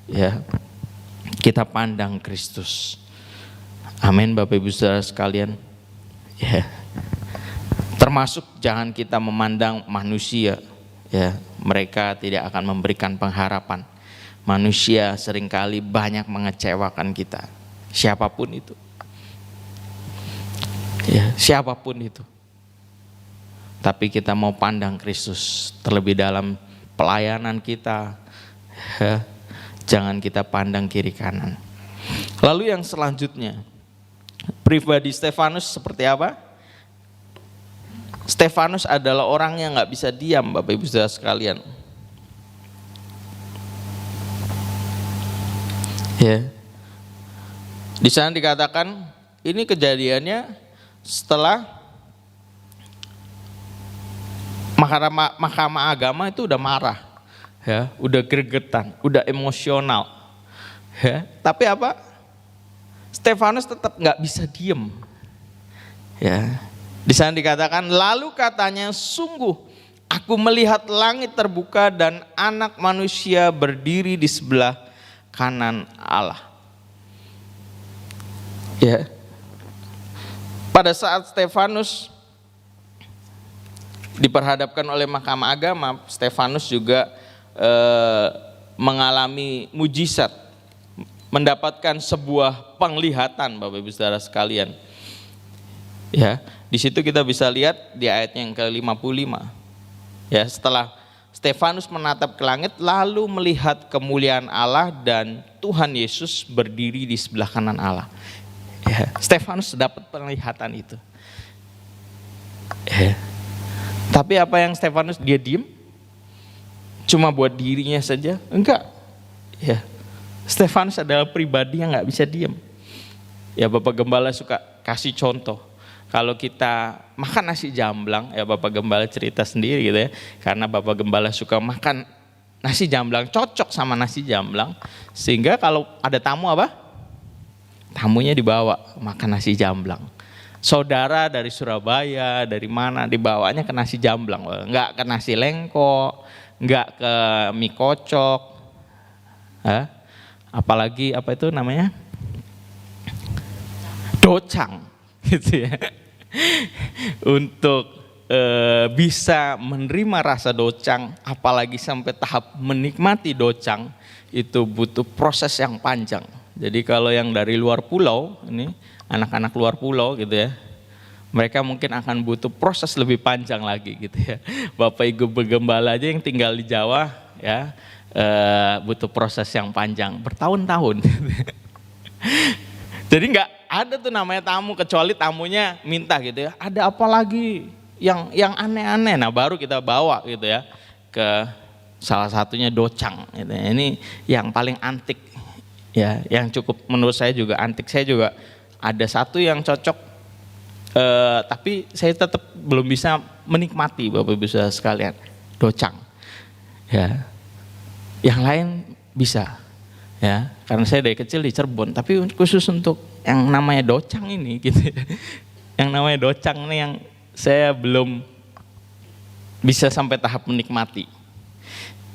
Ya, kita pandang Kristus. Amin Bapak Ibu Saudara sekalian. Ya. Termasuk jangan kita memandang manusia, ya, mereka tidak akan memberikan pengharapan. Manusia seringkali banyak mengecewakan kita, siapapun itu. Ya, siapapun itu. Tapi kita mau pandang Kristus terlebih dalam pelayanan kita. Ya. Jangan kita pandang kiri kanan. Lalu yang selanjutnya, pribadi Stefanus seperti apa? Stefanus adalah orang yang gak bisa diam Bapak Ibu Saudara sekalian. Ya. Di sana dikatakan ini kejadiannya setelah Mahkamah Agama itu udah marah, ya, udah gregetan, udah emosional. Ya. Tapi apa? Stefanus tetap nggak bisa diem. Ya, di sana dikatakan, lalu katanya, sungguh aku melihat langit terbuka dan anak manusia berdiri di sebelah kanan Allah. Ya, pada saat Stefanus diperhadapkan oleh Mahkamah Agama, Stefanus juga mengalami mujizat. Mendapatkan sebuah penglihatan Bapak Ibu Saudara sekalian. Ya, di situ kita bisa lihat di ayat yang ke-55. Ya, setelah Stefanus menatap ke langit lalu melihat kemuliaan Allah dan Tuhan Yesus berdiri di sebelah kanan Allah. Ya, Stefanus dapat penglihatan itu. Ya. Tapi apa yang Stefanus, dia diem? Cuma buat dirinya saja? Enggak. Ya. Stefanus adalah pribadi yang gak bisa diem. Ya, Bapak Gembala suka kasih contoh. Kalau kita makan nasi jamblang, ya Bapak Gembala cerita sendiri gitu ya. Karena Bapak Gembala suka makan nasi jamblang, cocok sama nasi jamblang. Sehingga kalau ada tamu apa? Tamunya dibawa makan nasi jamblang. Saudara dari Surabaya, dari mana, dibawanya ke nasi jamblang. Enggak ke nasi lengko, enggak ke mie kocok. Apalagi apa itu namanya? Docang gitu ya. Untuk bisa menerima rasa docang, apalagi sampai tahap menikmati docang, itu butuh proses yang panjang. Jadi kalau yang dari luar pulau, ini anak-anak luar pulau gitu ya, mereka mungkin akan butuh proses lebih panjang lagi gitu ya. Bapak Ibu Gembala aja yang tinggal di Jawa ya, butuh proses yang panjang, bertahun-tahun. Jadi nggak ada tuh namanya tamu kecuali tamunya minta gitu ya. Ada apa lagi yang aneh-aneh? Nah baru kita bawa gitu ya ke salah satunya docang. Gitu. Ini yang paling antik ya, yang cukup menurut saya juga antik. Saya juga ada satu yang cocok, tapi saya tetap belum bisa menikmati Bapak Ibu Saudara sekalian, docang. Ya. Yang lain bisa, ya, karena saya dari kecil di Cirebon, tapi khusus untuk yang namanya docang ini, gitu, yang namanya docang ini yang saya belum bisa sampai tahap menikmati.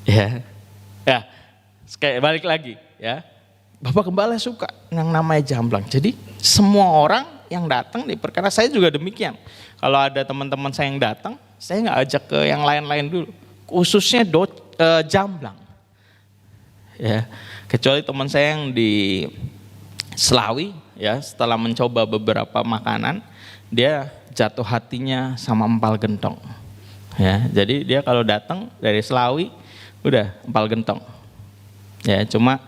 Ya, kayak balik lagi ya. Bapak Gembala suka yang namanya jamblang. Jadi semua orang yang datang diperkara, saya juga demikian. Kalau ada teman-teman saya yang datang, saya nggak ajak ke yang lain-lain dulu. Khususnya jamblang. Ya, kecuali teman saya yang di Selawi, ya setelah mencoba beberapa makanan, dia jatuh hatinya sama empal gentong. Ya, jadi dia kalau datang dari Selawi, udah empal gentong. Ya, cuma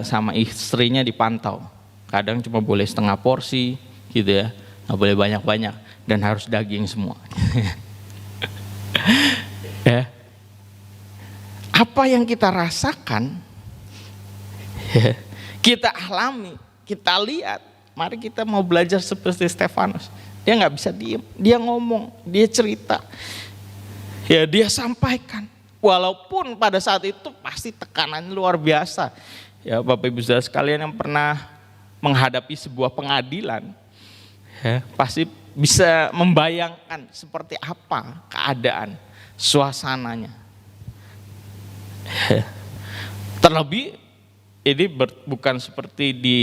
sama istrinya dipantau. Kadang cuma boleh setengah porsi gitu ya, nggak boleh banyak-banyak dan harus daging semua. Ya. Apa yang kita rasakan, ya, kita alami, kita lihat. Mari kita mau belajar seperti Stefanus. Dia nggak bisa diem, dia ngomong, dia cerita, ya dia sampaikan. Walaupun pada saat itu pasti tekanan luar biasa. Ya Bapak Ibu Saudara sekalian yang pernah menghadapi sebuah pengadilan, ya, pasti bisa membayangkan seperti apa keadaan, suasananya. Ya. Terlebih ini bukan seperti di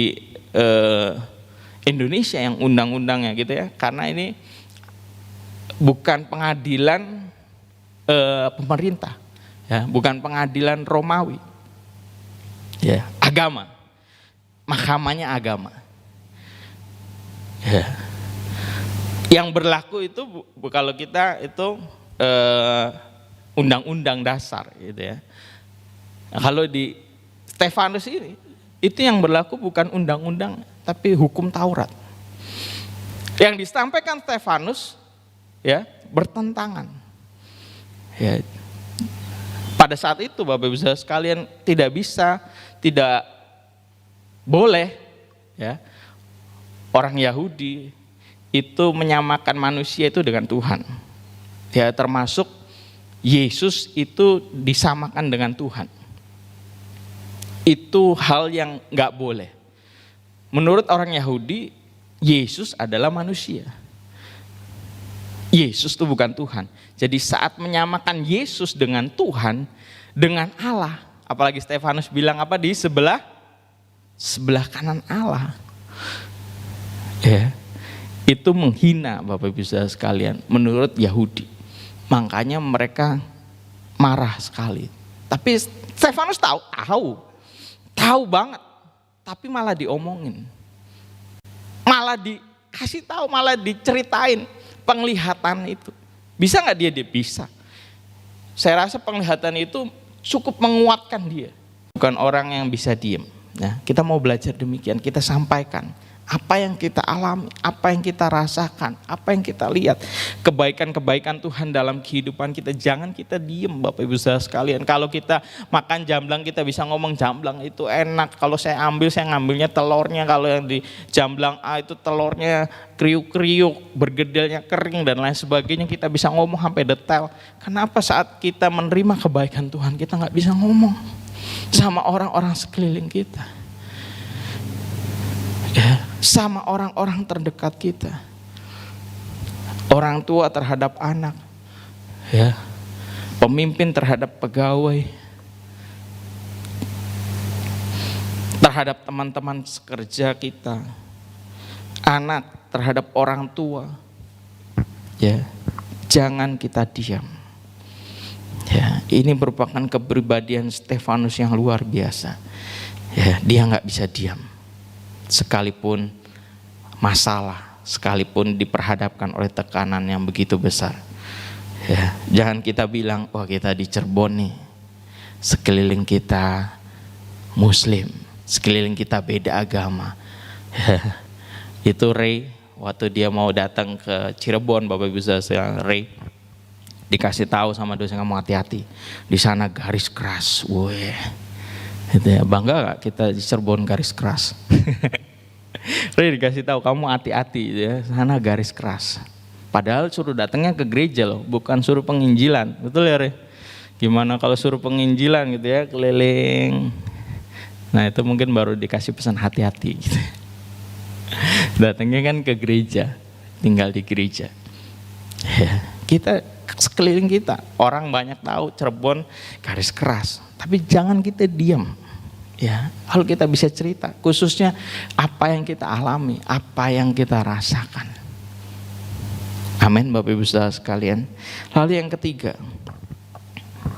Indonesia yang undang-undangnya gitu ya, karena ini bukan pengadilan pemerintah. Ya, bukan pengadilan Romawi, ya, agama, mahkamahnya agama. Ya. Yang berlaku itu kalau kita itu undang-undang dasar, gitu ya. Nah, kalau di Stefanus ini, itu yang berlaku bukan undang-undang, tapi hukum Taurat. Yang disampaikan Stefanus, ya, bertentangan. Ya. Pada saat itu Bapak Ibu Saudara sekalian tidak boleh ya orang Yahudi itu menyamakan manusia itu dengan Tuhan. Ya, termasuk Yesus itu disamakan dengan Tuhan. Itu hal yang nggak boleh. Menurut orang Yahudi, Yesus adalah manusia. Yesus itu bukan Tuhan. Jadi saat menyamakan Yesus dengan Tuhan, dengan Allah, apalagi Stefanus bilang apa, di sebelah kanan Allah. Ya, itu menghina Bapak Ibu Saudara sekalian menurut Yahudi. Makanya mereka marah sekali. Tapi Stefanus tahu banget, tapi malah diomongin. Malah dikasih tahu, malah diceritain penglihatan itu. Bisa nggak dia bisa? Saya rasa penglihatan itu cukup menguatkan dia. Bukan orang yang bisa diem. Nah, kita mau belajar demikian, kita sampaikan apa yang kita alami, apa yang kita rasakan, apa yang kita lihat, kebaikan-kebaikan Tuhan dalam kehidupan kita. Jangan kita diem Bapak Ibu Saudara sekalian. Kalau kita makan jamblang, kita bisa ngomong jamblang itu enak. Kalau saya ngambilnya telurnya. Kalau yang di jamblang A itu telurnya kriuk-kriuk, bergedelnya kering dan lain sebagainya. Kita bisa ngomong sampai detail. Kenapa saat kita menerima kebaikan Tuhan, kita nggak bisa ngomong sama orang-orang sekeliling kita? Ya, sama orang-orang terdekat kita, orang tua terhadap anak, ya, pemimpin terhadap pegawai, terhadap teman-teman sekerja kita, anak terhadap orang tua. Ya, jangan kita diam. Ya, ini merupakan kepribadian Stefanus yang luar biasa. Ya, dia nggak bisa diam. Sekalipun masalah, sekalipun diperhadapkan oleh tekanan yang begitu besar. Ya, jangan kita bilang, wah kita di Cirebon nih, sekeliling kita Muslim, sekeliling kita beda agama. Ya, itu Ray, waktu dia mau datang ke Cirebon, Bapak Ibu Saudara, Ray dikasih tahu sama dosen, kamu hati-hati, di sana garis keras, weh. Gitu ya, bangga gak kita di Cirebon garis keras? Ray dikasih tahu, kamu hati-hati ya, sana garis keras. Padahal suruh datangnya ke gereja loh, bukan suruh penginjilan. Betul ya Ray? Gimana kalau suruh penginjilan gitu ya, keliling. Nah itu mungkin baru dikasih pesan hati-hati gitu. Datangnya kan ke gereja, tinggal di gereja. Ya, kita sekeliling kita, orang banyak tahu Cirebon garis keras, tapi jangan kita diam. Ya, kalau kita bisa cerita, khususnya apa yang kita alami, apa yang kita rasakan. Amin, Bapak Ibu Saudara sekalian. Lalu yang ketiga,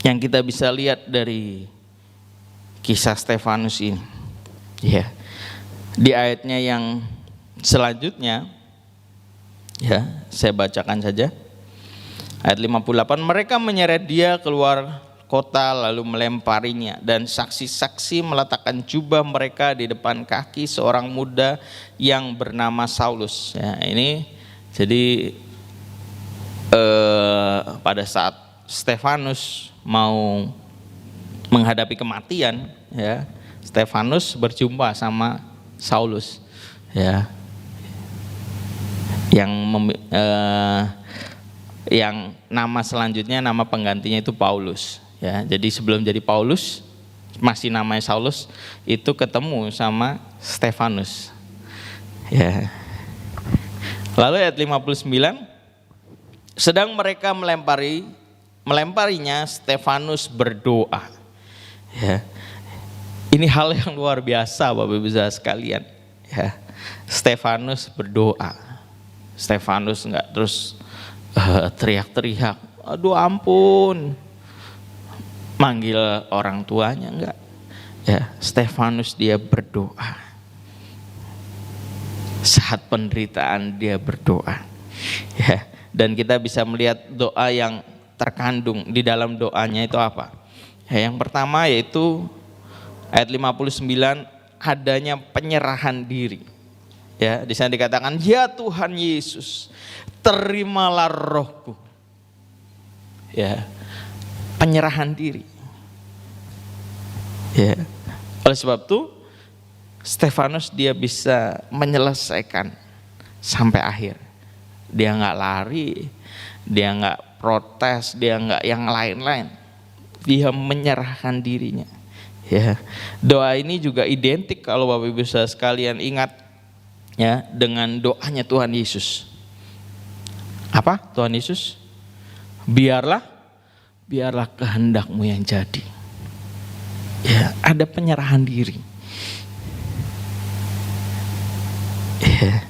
yang kita bisa lihat dari kisah Stefanus ini, ya, di ayatnya yang selanjutnya, ya, saya bacakan saja. Ayat 58, mereka menyeret dia keluar kota lalu melemparinya, dan saksi-saksi meletakkan jubah mereka di depan kaki seorang muda yang bernama Saulus. Ya, ini jadi pada saat Stefanus mau menghadapi kematian, ya, Stefanus berjumpa sama Saulus, ya, yang nama selanjutnya, nama penggantinya itu Paulus, ya. Jadi sebelum jadi Paulus masih namanya Saulus, itu ketemu sama Stefanus, ya. Lalu ayat 59, sedang mereka melemparinya, Stefanus berdoa, ya. Ini hal yang luar biasa Bapak Ibu Saudara sekalian, ya. Stefanus berdoa. Stefanus enggak terus teriak-teriak, aduh ampun, manggil orang tuanya, enggak, ya. Stefanus dia berdoa. Saat penderitaan dia berdoa, ya. Dan kita bisa melihat doa yang terkandung di dalam doanya itu apa, ya. Yang pertama yaitu ayat 59, adanya penyerahan diri, ya. Di sana dikatakan, ya Tuhan Yesus, terimalah rohku, ya. Penyerahan diri, ya. Oleh sebab itu Stefanus dia bisa menyelesaikan sampai akhir. Dia nggak lari, dia nggak protes, dia nggak yang lain-lain. Dia menyerahkan dirinya, ya. Doa ini juga identik kalau Bapak Ibu Saudara sekalian ingat, ya, dengan doanya Tuhan Yesus. Apa Tuhan Yesus? Biarlah kehendakmu yang jadi. Ya, ada penyerahan diri. Ya.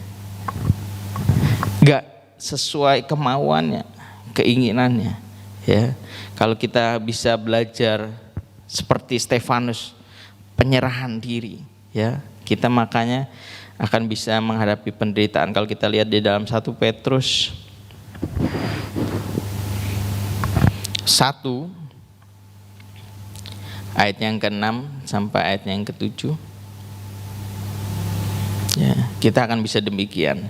Gak sesuai kemauannya, keinginannya, ya. Kalau kita bisa belajar seperti Stefanus, penyerahan diri, ya, kita makanya akan bisa menghadapi penderitaan. Kalau kita lihat di dalam 1 Petrus 1 ayat yang ke-6 sampai ayat yang ke-7, ya, kita akan bisa demikian.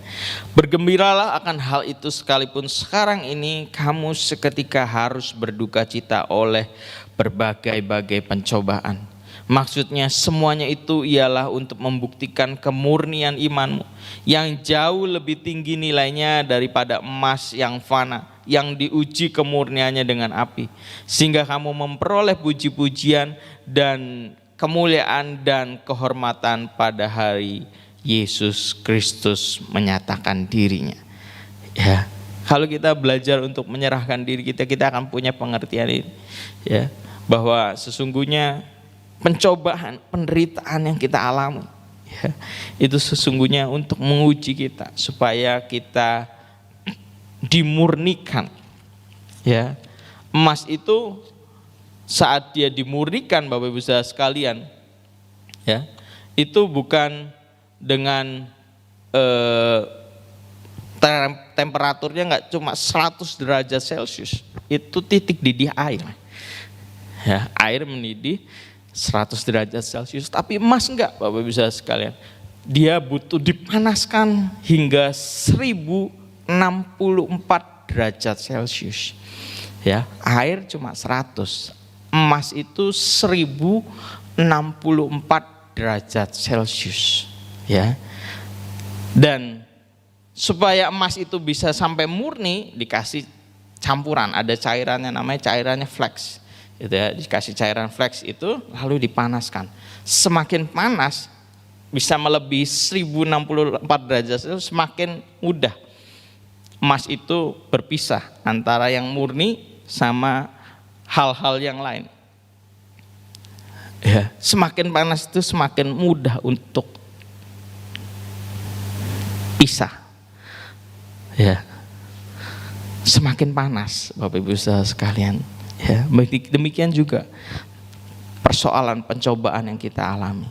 Bergembiralah akan hal itu, sekalipun sekarang ini kamu seketika harus berduka cita oleh berbagai-bagai pencobaan. Maksudnya semuanya itu ialah untuk membuktikan kemurnian imanmu yang jauh lebih tinggi nilainya daripada emas yang fana, yang diuji kemurniannya dengan api, sehingga kamu memperoleh puji-pujian dan kemuliaan dan kehormatan pada hari Yesus Kristus menyatakan dirinya. Ya, kalau kita belajar untuk menyerahkan diri kita akan punya pengertian ini, ya, bahwa sesungguhnya pencobaan, penderitaan yang kita alami, ya, itu sesungguhnya untuk menguji kita supaya kita dimurnikan, ya. Emas itu saat dia dimurnikan Bapak Ibu Saudara sekalian, ya, itu bukan dengan temperaturnya nggak cuma 100 derajat Celcius, itu titik didih air, ya, air mendidih 100 derajat Celcius. Tapi emas enggak Bapak Ibu Saudara sekalian, dia butuh dipanaskan hingga 1064 derajat Celcius, ya. Air cuma 100, emas itu 1064 derajat Celcius, ya. Dan supaya emas itu bisa sampai murni, dikasih campuran, ada cairannya namanya cairannya flex, gitu ya. Dikasih cairan flex itu lalu dipanaskan. Semakin panas bisa melebihi 1064 derajat itu semakin mudah emas itu berpisah antara yang murni sama hal-hal yang lain. Ya, semakin panas itu semakin mudah untuk pisah. Ya, semakin panas, Bapak Ibu saudara sekalian. Ya, demikian juga persoalan pencobaan yang kita alami.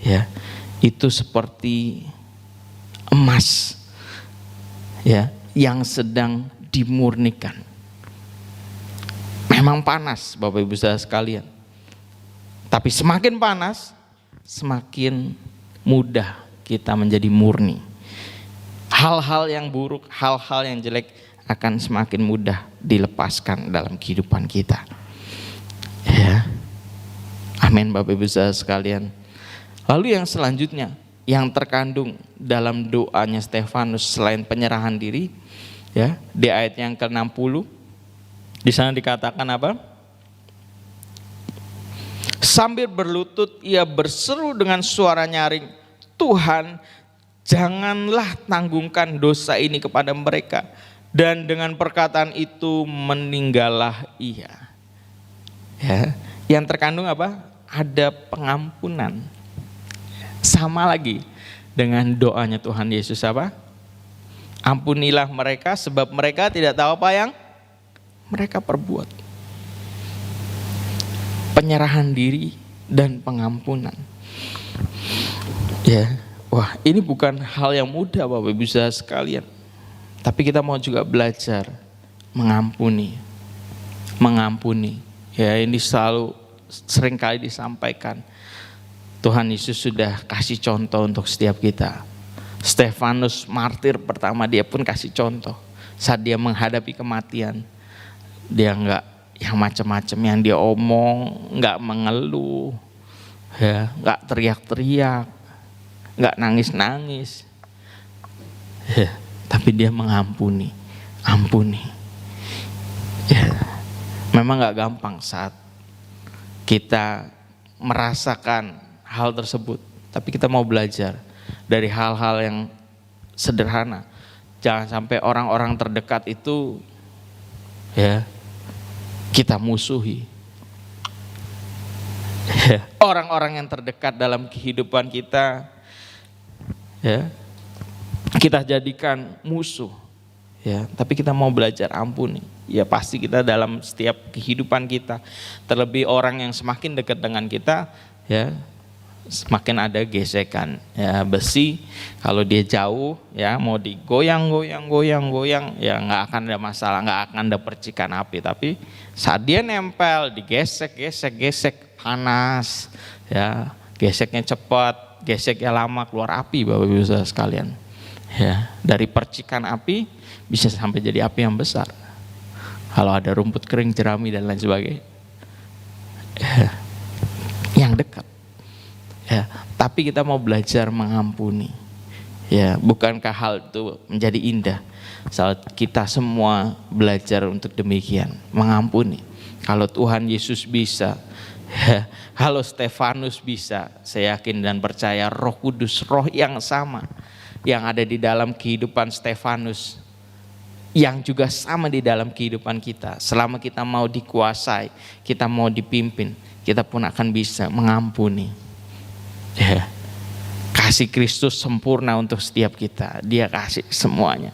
Ya, itu seperti emas, ya, yang sedang dimurnikan. Memang panas, Bapak Ibu saudara sekalian. Tapi semakin panas, semakin mudah kita menjadi murni. Hal-hal yang buruk, hal-hal yang jelek akan semakin mudah dilepaskan dalam kehidupan kita. Ya. Amin, Bapak Ibu saudara sekalian. Lalu yang selanjutnya, yang terkandung dalam doanya Stefanus selain penyerahan diri, ya, di ayat yang ke-60, di sana dikatakan apa? Sambil berlutut ia berseru dengan suara nyaring, Tuhan, janganlah tanggungan dosa ini kepada mereka. Dan dengan perkataan itu meninggallah ia. Ya, yang terkandung apa? Ada pengampunan. Sama lagi dengan doanya Tuhan Yesus apa? Ampunilah mereka sebab mereka tidak tahu apa yang mereka perbuat. Penyerahan diri dan pengampunan. Ya, wah, ini bukan hal yang mudah Bapak Ibu saudara sekalian. Tapi kita mau juga belajar mengampuni. Mengampuni. Ya, ini selalu sering kali disampaikan. Tuhan Yesus sudah kasih contoh untuk setiap kita. Stefanus martir pertama, dia pun kasih contoh. Saat dia menghadapi kematian, dia enggak yang macam-macam yang dia omong, enggak mengeluh, ya, enggak teriak-teriak, enggak nangis-nangis, ya, tapi dia mengampuni, ampuni. Ya, memang enggak gampang saat kita merasakan hal tersebut, tapi kita mau belajar dari hal-hal yang sederhana. Jangan sampai orang-orang terdekat itu, ya, kita musuhi. Ya, orang-orang yang terdekat dalam kehidupan kita, ya, kita jadikan musuh. Ya, tapi kita mau belajar ampuni. Ya, pasti kita dalam setiap kehidupan kita, terlebih orang yang semakin dekat dengan kita, ya, semakin ada gesekan. Ya, besi kalau dia jauh, ya, mau digoyang, ya nggak akan ada masalah, nggak akan ada percikan api. Tapi saat dia nempel, digesek, panas, ya, geseknya cepat, geseknya lama, keluar api, Bapak Ibu saudara sekalian. Ya, dari percikan api bisa sampai jadi api yang besar. Kalau ada rumput kering, jerami dan lain sebagainya, ya, yang dekat. Ya, tapi kita mau belajar mengampuni. Ya, bukankah hal itu menjadi indah saat kita semua belajar untuk demikian, mengampuni. Kalau Tuhan Yesus bisa, ya, kalau Stefanus bisa, saya yakin dan percaya Roh Kudus, roh yang sama yang ada di dalam kehidupan Stefanus, yang juga sama di dalam kehidupan kita. Selama kita mau dikuasai, kita mau dipimpin, kita pun akan bisa mengampuni. Ya, kasih Kristus sempurna untuk setiap kita. Dia kasih semuanya.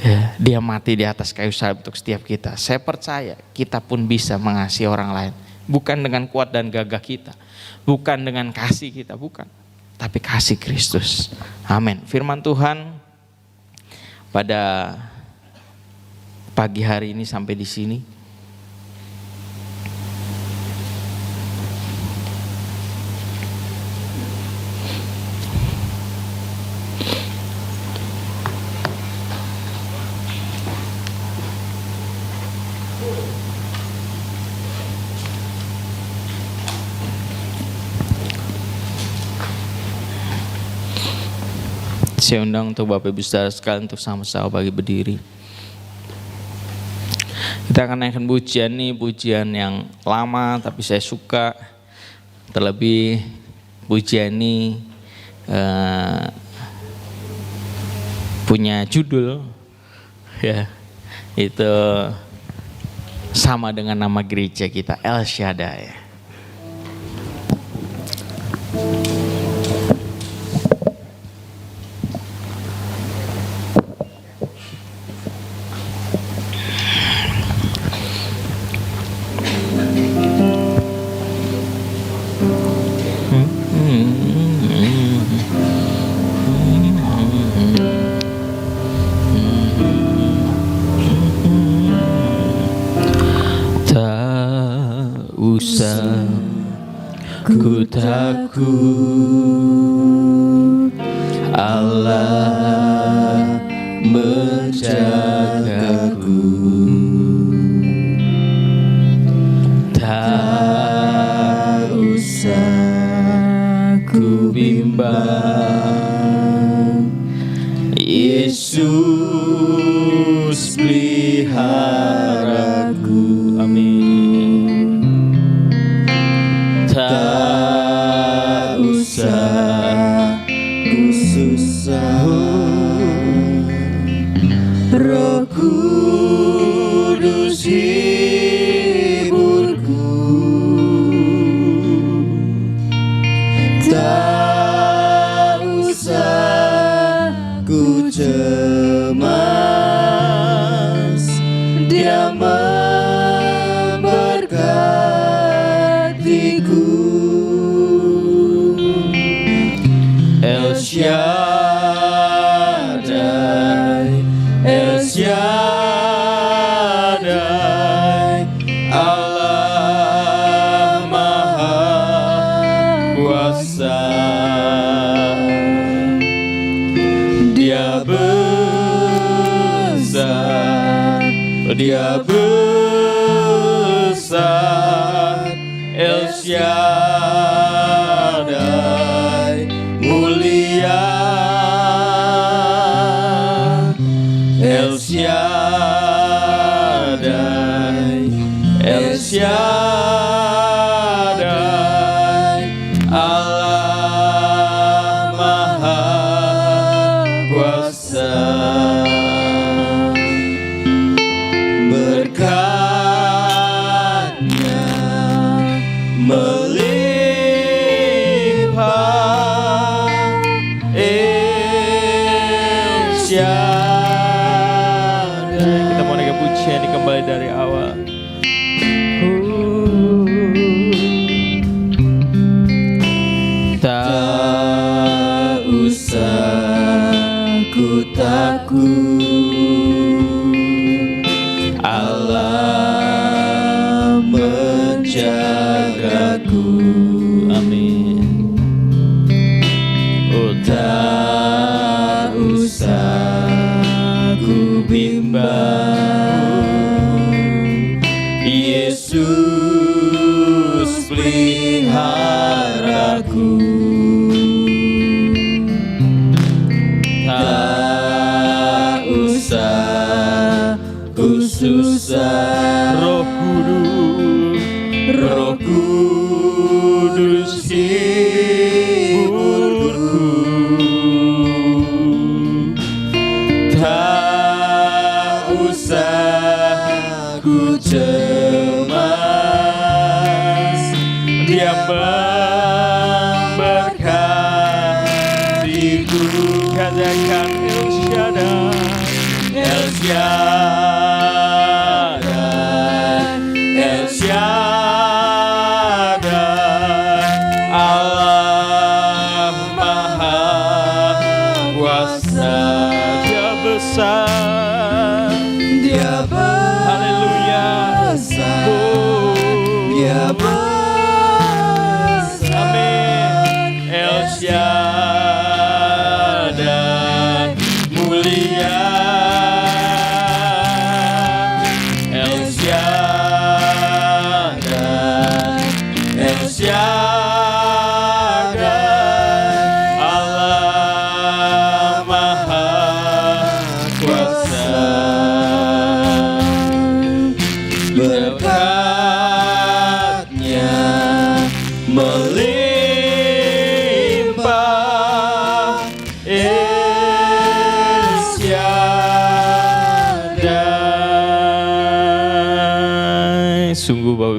Ya, dia mati di atas kayu salib untuk setiap kita. Saya percaya kita pun bisa mengasihi orang lain. Bukan dengan kuat dan gagah kita, bukan dengan kasih kita, bukan, tapi kasih Kristus. Amin. Firman Tuhan pada pagi hari ini sampai di sini. Saya undang untuk Bapak Ibu saudara sekalian untuk sama-sama bagi berdiri. Kita akan naikkan pujian ini, pujian yang lama tapi saya suka. Terlebih pujian ini punya judul ya. Itu sama dengan nama gereja kita, El Shaddai. Tak usah ku takut, Allah menjagaku. Tak usah ku bimbang, Yesus peliharaku. Amin. Tak usah ku susah, Roh Kudus hiburku. Tak usah ku cemas, Dia memberkatiku. El Shaddai, El Shaddai, Allah Maha Kuasa. Dia besar, Dia besar, El Shaddai mulia, El Shaddai, El Shaddai, Allah Maha Kuasa. Berkat-Nya melimpah, El Shaddai. Kita mau naik pujian ini kembali dari awal. Tak usah ku takut, Allah menjagaku. Amin. Oh, tak usah ku bimbang, Yesus peliharaku. Tak usah ku susah, Roh Kudus hiburku. Tak usah ku cemas, Dia memberkatiku. Katakan El Shaddai, El Shaddai, El Shaddai, Allah Maha Kuasa. Dia besar, Dia besar, haleluya. Oh, Dia besar, amin. El Shaddai mulia, El Shaddai, El Shaddai, Allah Maha Kuasa. Berkat-Nya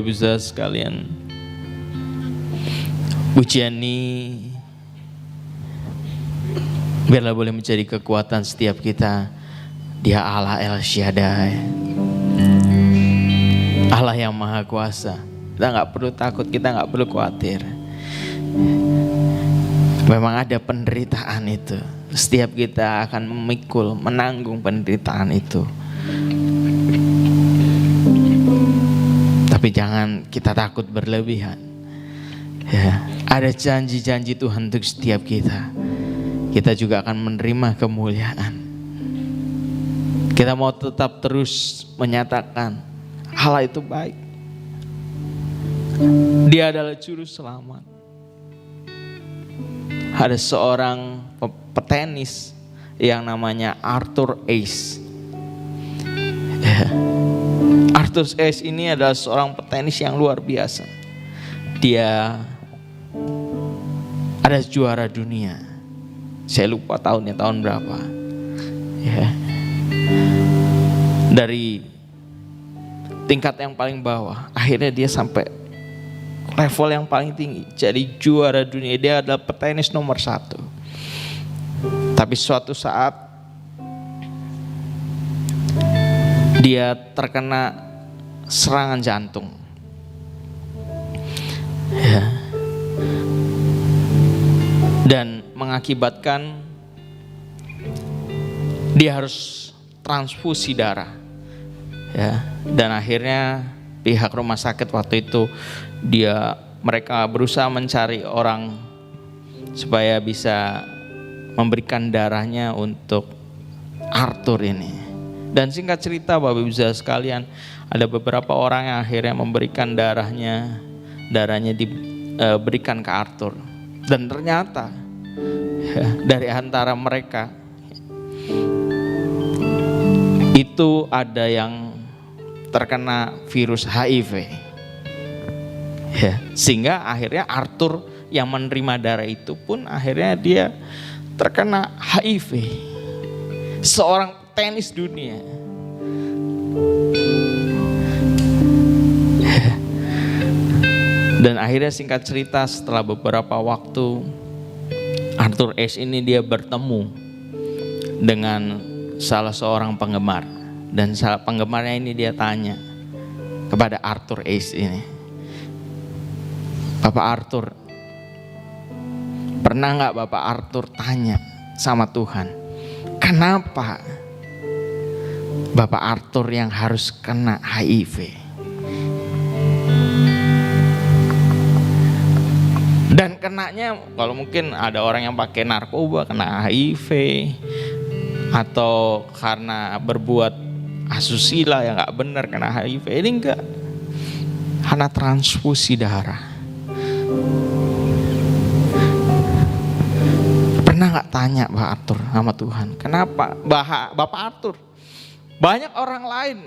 Bapak Ibu saudara sekalian, pujian ini biarlah boleh menjadi kekuatan setiap kita. Dia Allah El Shaddai, Allah yang maha kuasa. Kita gak perlu takut, kita gak perlu khawatir. Memang ada penderitaan itu, setiap kita akan memikul, menanggung penderitaan itu. Tapi jangan kita takut berlebihan. Ya, ada janji-janji Tuhan untuk setiap kita. Kita juga akan menerima kemuliaan. Kita mau tetap terus menyatakan Allah itu baik. Dia adalah juru selamat. Ada seorang petenis yang namanya Arthur Ashe. Ya. Arthur Ashe ini adalah seorang petenis yang luar biasa. Dia ada juara dunia. Saya lupa tahunnya, tahun berapa. Ya. Dari tingkat yang paling bawah, akhirnya dia sampai level yang paling tinggi. Jadi juara dunia, dia adalah petenis nomor 1. Tapi suatu saat dia terkena serangan jantung. Ya. Dan mengakibatkan dia harus transfusi darah. Ya. Dan akhirnya pihak rumah sakit waktu itu mereka berusaha mencari orang supaya bisa memberikan darahnya untuk Arthur ini. Dan singkat cerita Bapak Ibu saudara sekalian, ada beberapa orang yang akhirnya memberikan darahnya diberikan ke Arthur. Dan ternyata ya, dari antara mereka itu ada yang terkena virus HIV. Ya, sehingga akhirnya Arthur yang menerima darah itu pun akhirnya dia terkena HIV. Seorang tenis dunia. Dan akhirnya singkat cerita setelah beberapa waktu Arthur Ashe ini dia bertemu dengan salah seorang penggemar. Dan salah penggemarnya ini dia tanya kepada Arthur Ashe ini, Bapak Arthur, pernah gak Bapak Arthur tanya sama Tuhan, kenapa Bapak Arthur yang harus kena HIV? Dan kenanya, kalau mungkin ada orang yang pakai narkoba kena HIV, atau karena berbuat asusila yang gak benar kena HIV. Ini enggak, karena transfusi darah. Pernah gak tanya Pak Arthur sama Tuhan, kenapa Bapak Arthur? Banyak orang lain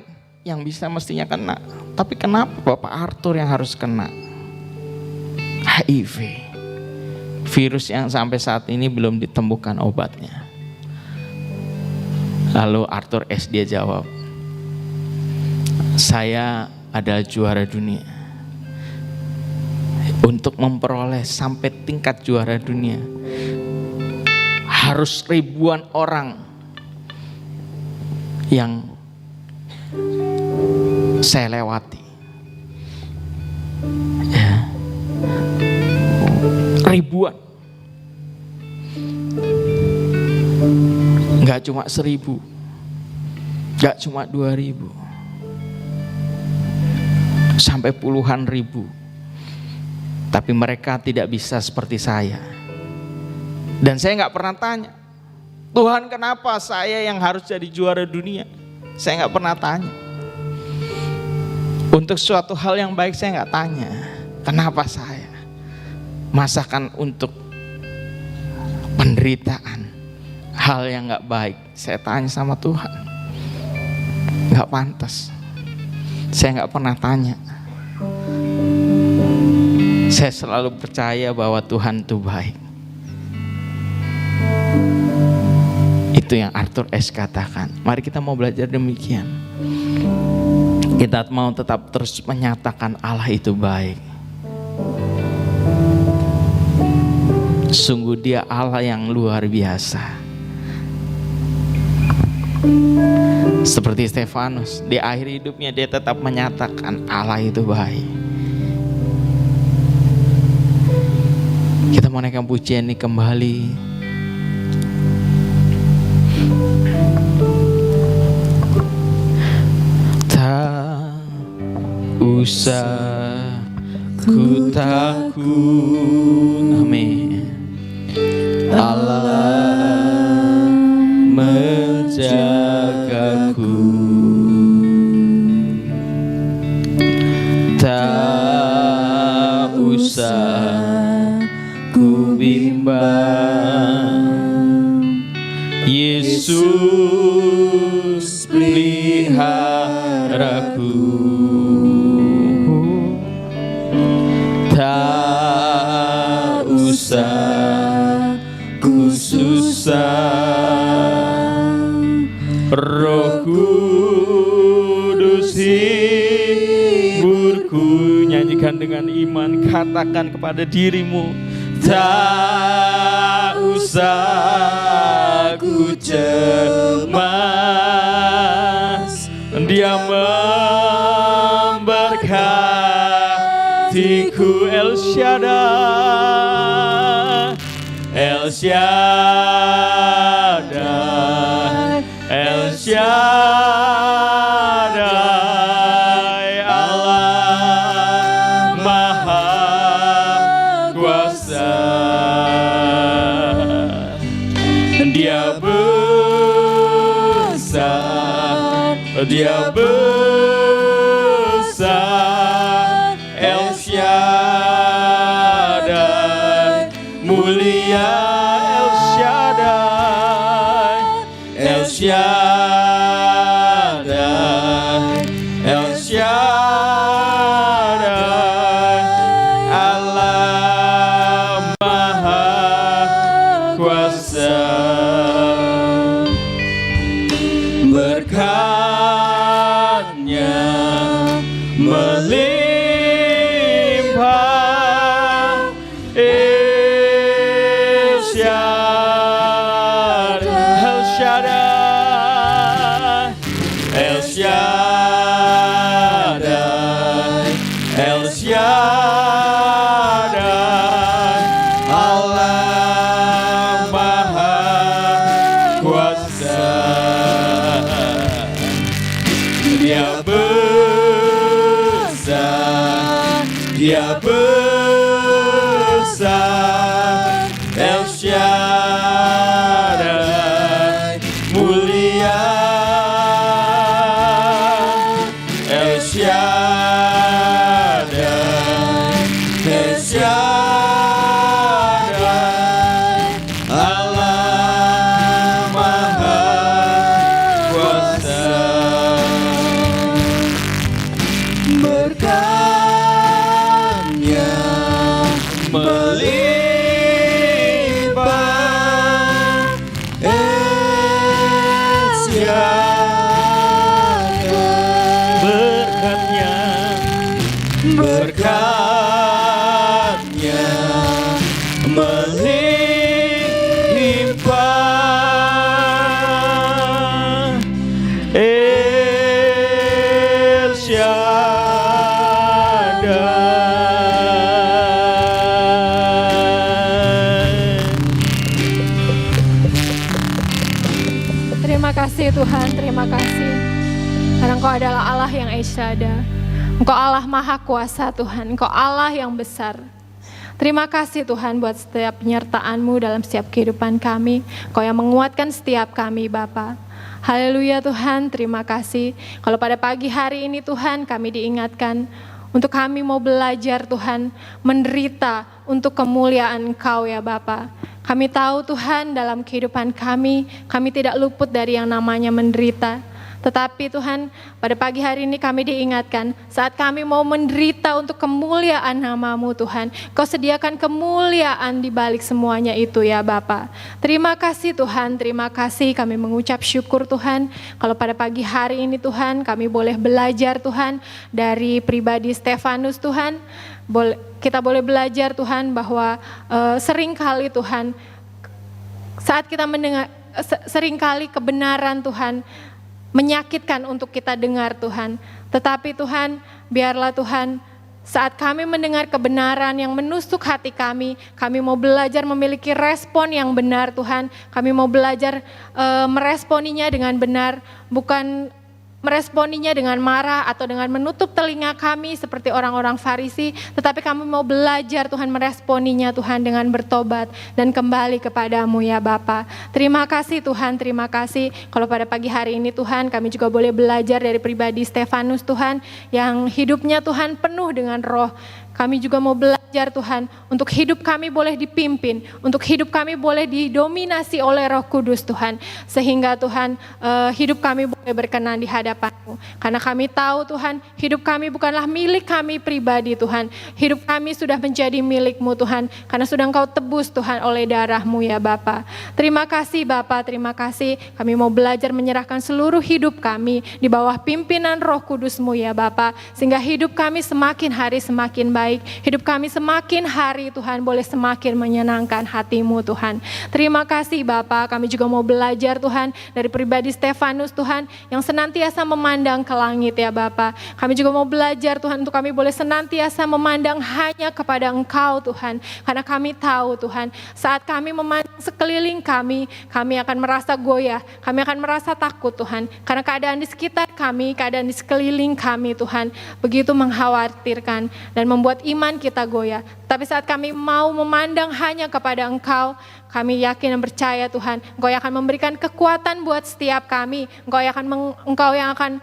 yang bisa mestinya kena, tapi kenapa Bapak Arthur yang harus kena HIV? Virus yang sampai saat ini belum ditemukan obatnya. Lalu Arthur Ashe dia jawab, saya adalah juara dunia. Untuk memperoleh sampai tingkat juara dunia harus ribuan orang yang saya lewati. Ya. Ribuan. Gak cuma 1.000, gak cuma 2.000, sampai puluhan ribu. Tapi mereka tidak bisa seperti saya. Dan saya gak pernah tanya, Tuhan kenapa saya yang harus jadi juara dunia? Saya gak pernah tanya. Untuk suatu hal yang baik saya gak tanya, kenapa saya? Masakan untuk penderitaan, hal yang gak baik, saya tanya sama Tuhan. Gak pantas. Saya gak pernah tanya. Saya selalu percaya bahwa Tuhan itu baik. Itu yang Arthur Ashe katakan. Mari kita mau belajar demikian. Kita mau tetap terus menyatakan Allah itu baik. Sungguh Dia Allah yang luar biasa. Seperti Stefanus, di akhir hidupnya dia tetap menyatakan Allah itu baik. Kita mau naikkan pujian ini kembali. Tak usah ku takut, amin. Allah menjagaku, tak usah ku bimbang. Yesus peliharaku, tak usah ku susah. Roh Kudus hiburku. Nyanyikan dengan iman, katakan kepada dirimu, tak usah ku cemas. Dia memberkatiku. El Shaddai, El Shaddai, El Shaddai, Allah Maha Kuasa. Dia besar, Dia besar, El Shaddai, mulia El Shaddai, El Shaddai, El Shaddai, Allah Maha Kuasa. Berkat-Nya melimpah, El Shaddai, El Shaddai, El Shaddai, El Shaddai, Allah Maha Kuasa. Dia besar, Dia besar, El Shaddai, mulia El Shaddai, El Shaddai, Allah Maha Kuasa. Berkat-Nya melimpah, El Shaddai. Berkat-Nya melimpah, El Shaddai. Terima kasih Tuhan, terima kasih. Karena Engkau adalah Allah yang Esa. Engkau Allah Maha Kuasa Tuhan, Engkau Allah yang besar. Terima kasih Tuhan buat setiap penyertaan-Mu dalam setiap kehidupan kami. Engkau yang menguatkan setiap kami Bapa. Haleluya Tuhan, terima kasih. Kalau pada pagi hari ini Tuhan kami diingatkan untuk kami mau belajar Tuhan menderita untuk kemuliaan Engkau ya Bapa. Kami tahu Tuhan dalam kehidupan kami tidak luput dari yang namanya menderita. Tetapi Tuhan, pada pagi hari ini kami diingatkan, saat kami mau menderita untuk kemuliaan nama-Mu Tuhan, Kau sediakan kemuliaan di balik semuanya itu ya Bapa. Terima kasih Tuhan, terima kasih, kami mengucap syukur Tuhan, kalau pada pagi hari ini Tuhan, kami boleh belajar Tuhan, dari pribadi Stefanus Tuhan, kita boleh belajar Tuhan bahwa seringkali Tuhan, saat kita mendengar, seringkali kebenaran Tuhan menyakitkan untuk kita dengar Tuhan. Tetapi Tuhan, biarlah Tuhan, saat kami mendengar kebenaran yang menusuk hati kami mau belajar memiliki respon yang benar Tuhan. Kami mau belajar meresponinya dengan benar, bukan meresponinya dengan marah atau dengan menutup telinga kami seperti orang-orang Farisi, tetapi kami mau belajar Tuhan meresponinya Tuhan dengan bertobat dan kembali kepadamu ya Bapa. Terima kasih Tuhan, terima kasih kalau pada pagi hari ini Tuhan kami juga boleh belajar dari pribadi Stefanus Tuhan yang hidupnya Tuhan penuh dengan roh. Kami juga mau belajar Tuhan, untuk hidup kami boleh dipimpin, untuk hidup kami boleh didominasi oleh Roh Kudus Tuhan. Sehingga Tuhan, hidup kami boleh berkenan di hadapan-Mu. Karena kami tahu Tuhan, hidup kami bukanlah milik kami pribadi Tuhan. Hidup kami sudah menjadi milik-Mu Tuhan, karena sudah Engkau tebus Tuhan oleh darah-Mu ya Bapa. Terima kasih Bapa, terima kasih. Kami mau belajar menyerahkan seluruh hidup kami di bawah pimpinan Roh Kudus-Mu ya Bapa. Sehingga hidup kami semakin hari semakin baik. Hidup kami semakin hari Tuhan boleh semakin menyenangkan hati-Mu Tuhan. Terima kasih Bapa, kami juga mau belajar Tuhan dari pribadi Stefanus Tuhan yang senantiasa memandang ke langit ya Bapa. Kami juga mau belajar Tuhan untuk kami boleh senantiasa memandang hanya kepada Engkau Tuhan. Karena kami tahu Tuhan, saat kami memandang sekeliling kami akan merasa goyah, kami akan merasa takut Tuhan. Karena keadaan di sekitar kami, keadaan di sekeliling kami Tuhan begitu mengkhawatirkan dan membuat iman kita goyah. Tapi saat kami mau memandang hanya kepada Engkau, kami yakin dan percaya Tuhan, Engkau yang akan memberikan kekuatan buat setiap kami. Engkau yang akan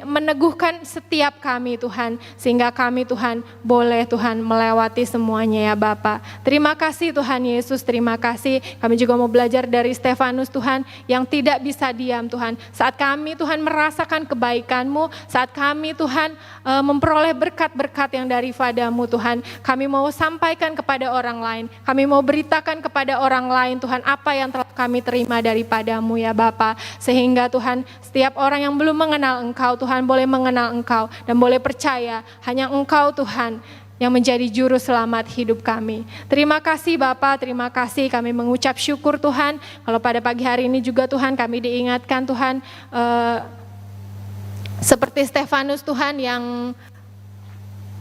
meneguhkan setiap kami Tuhan, sehingga kami Tuhan boleh Tuhan melewati semuanya ya Bapa. Terima kasih Tuhan Yesus, terima kasih. Kami juga mau belajar dari Stefanus Tuhan yang tidak bisa diam Tuhan. Saat kami Tuhan merasakan kebaikan-Mu, saat kami Tuhan memperoleh berkat-berkat yang daripadamu Tuhan, kami mau sampaikan kepada orang lain, kami mau beritakan kepada orang lain Tuhan apa yang telah kami terima daripadamu ya Bapa. Sehingga Tuhan, setiap orang yang belum mengenal Engkau Tuhan boleh mengenal Engkau dan boleh percaya hanya Engkau Tuhan yang menjadi juru selamat hidup kami. Terima kasih Bapa, terima kasih, kami mengucap syukur Tuhan. Kalau pada pagi hari ini juga Tuhan kami diingatkan Tuhan, seperti Stefanus Tuhan yang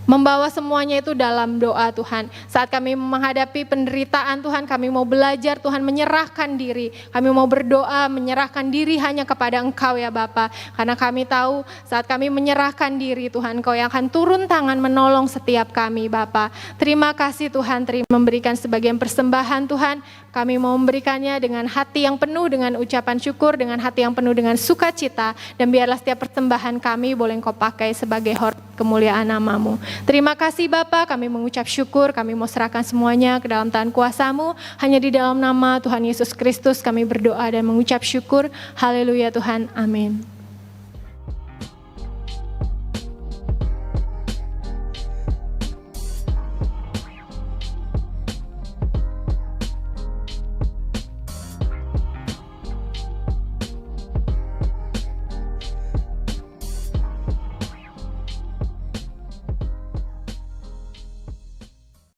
membawa semuanya itu dalam doa Tuhan. Saat kami menghadapi penderitaan Tuhan, kami mau belajar Tuhan menyerahkan diri. Kami mau berdoa menyerahkan diri hanya kepada Engkau ya Bapa. Karena kami tahu saat kami menyerahkan diri Tuhan, Engkau yang akan turun tangan menolong setiap kami Bapa. Terima kasih Tuhan, terima memberikan sebagian persembahan Tuhan. Kami mau memberikannya dengan hati yang penuh dengan ucapan syukur, dengan hati yang penuh dengan sukacita. Dan biarlah setiap persembahan kami boleh Engkau pakai sebagai hormat kemuliaan nama-Mu. Terima kasih Bapa, kami mengucap syukur, kami mau serahkan semuanya ke dalam tangan kuasa-Mu. Hanya di dalam nama Tuhan Yesus Kristus kami berdoa dan mengucap syukur. Haleluya Tuhan, amin.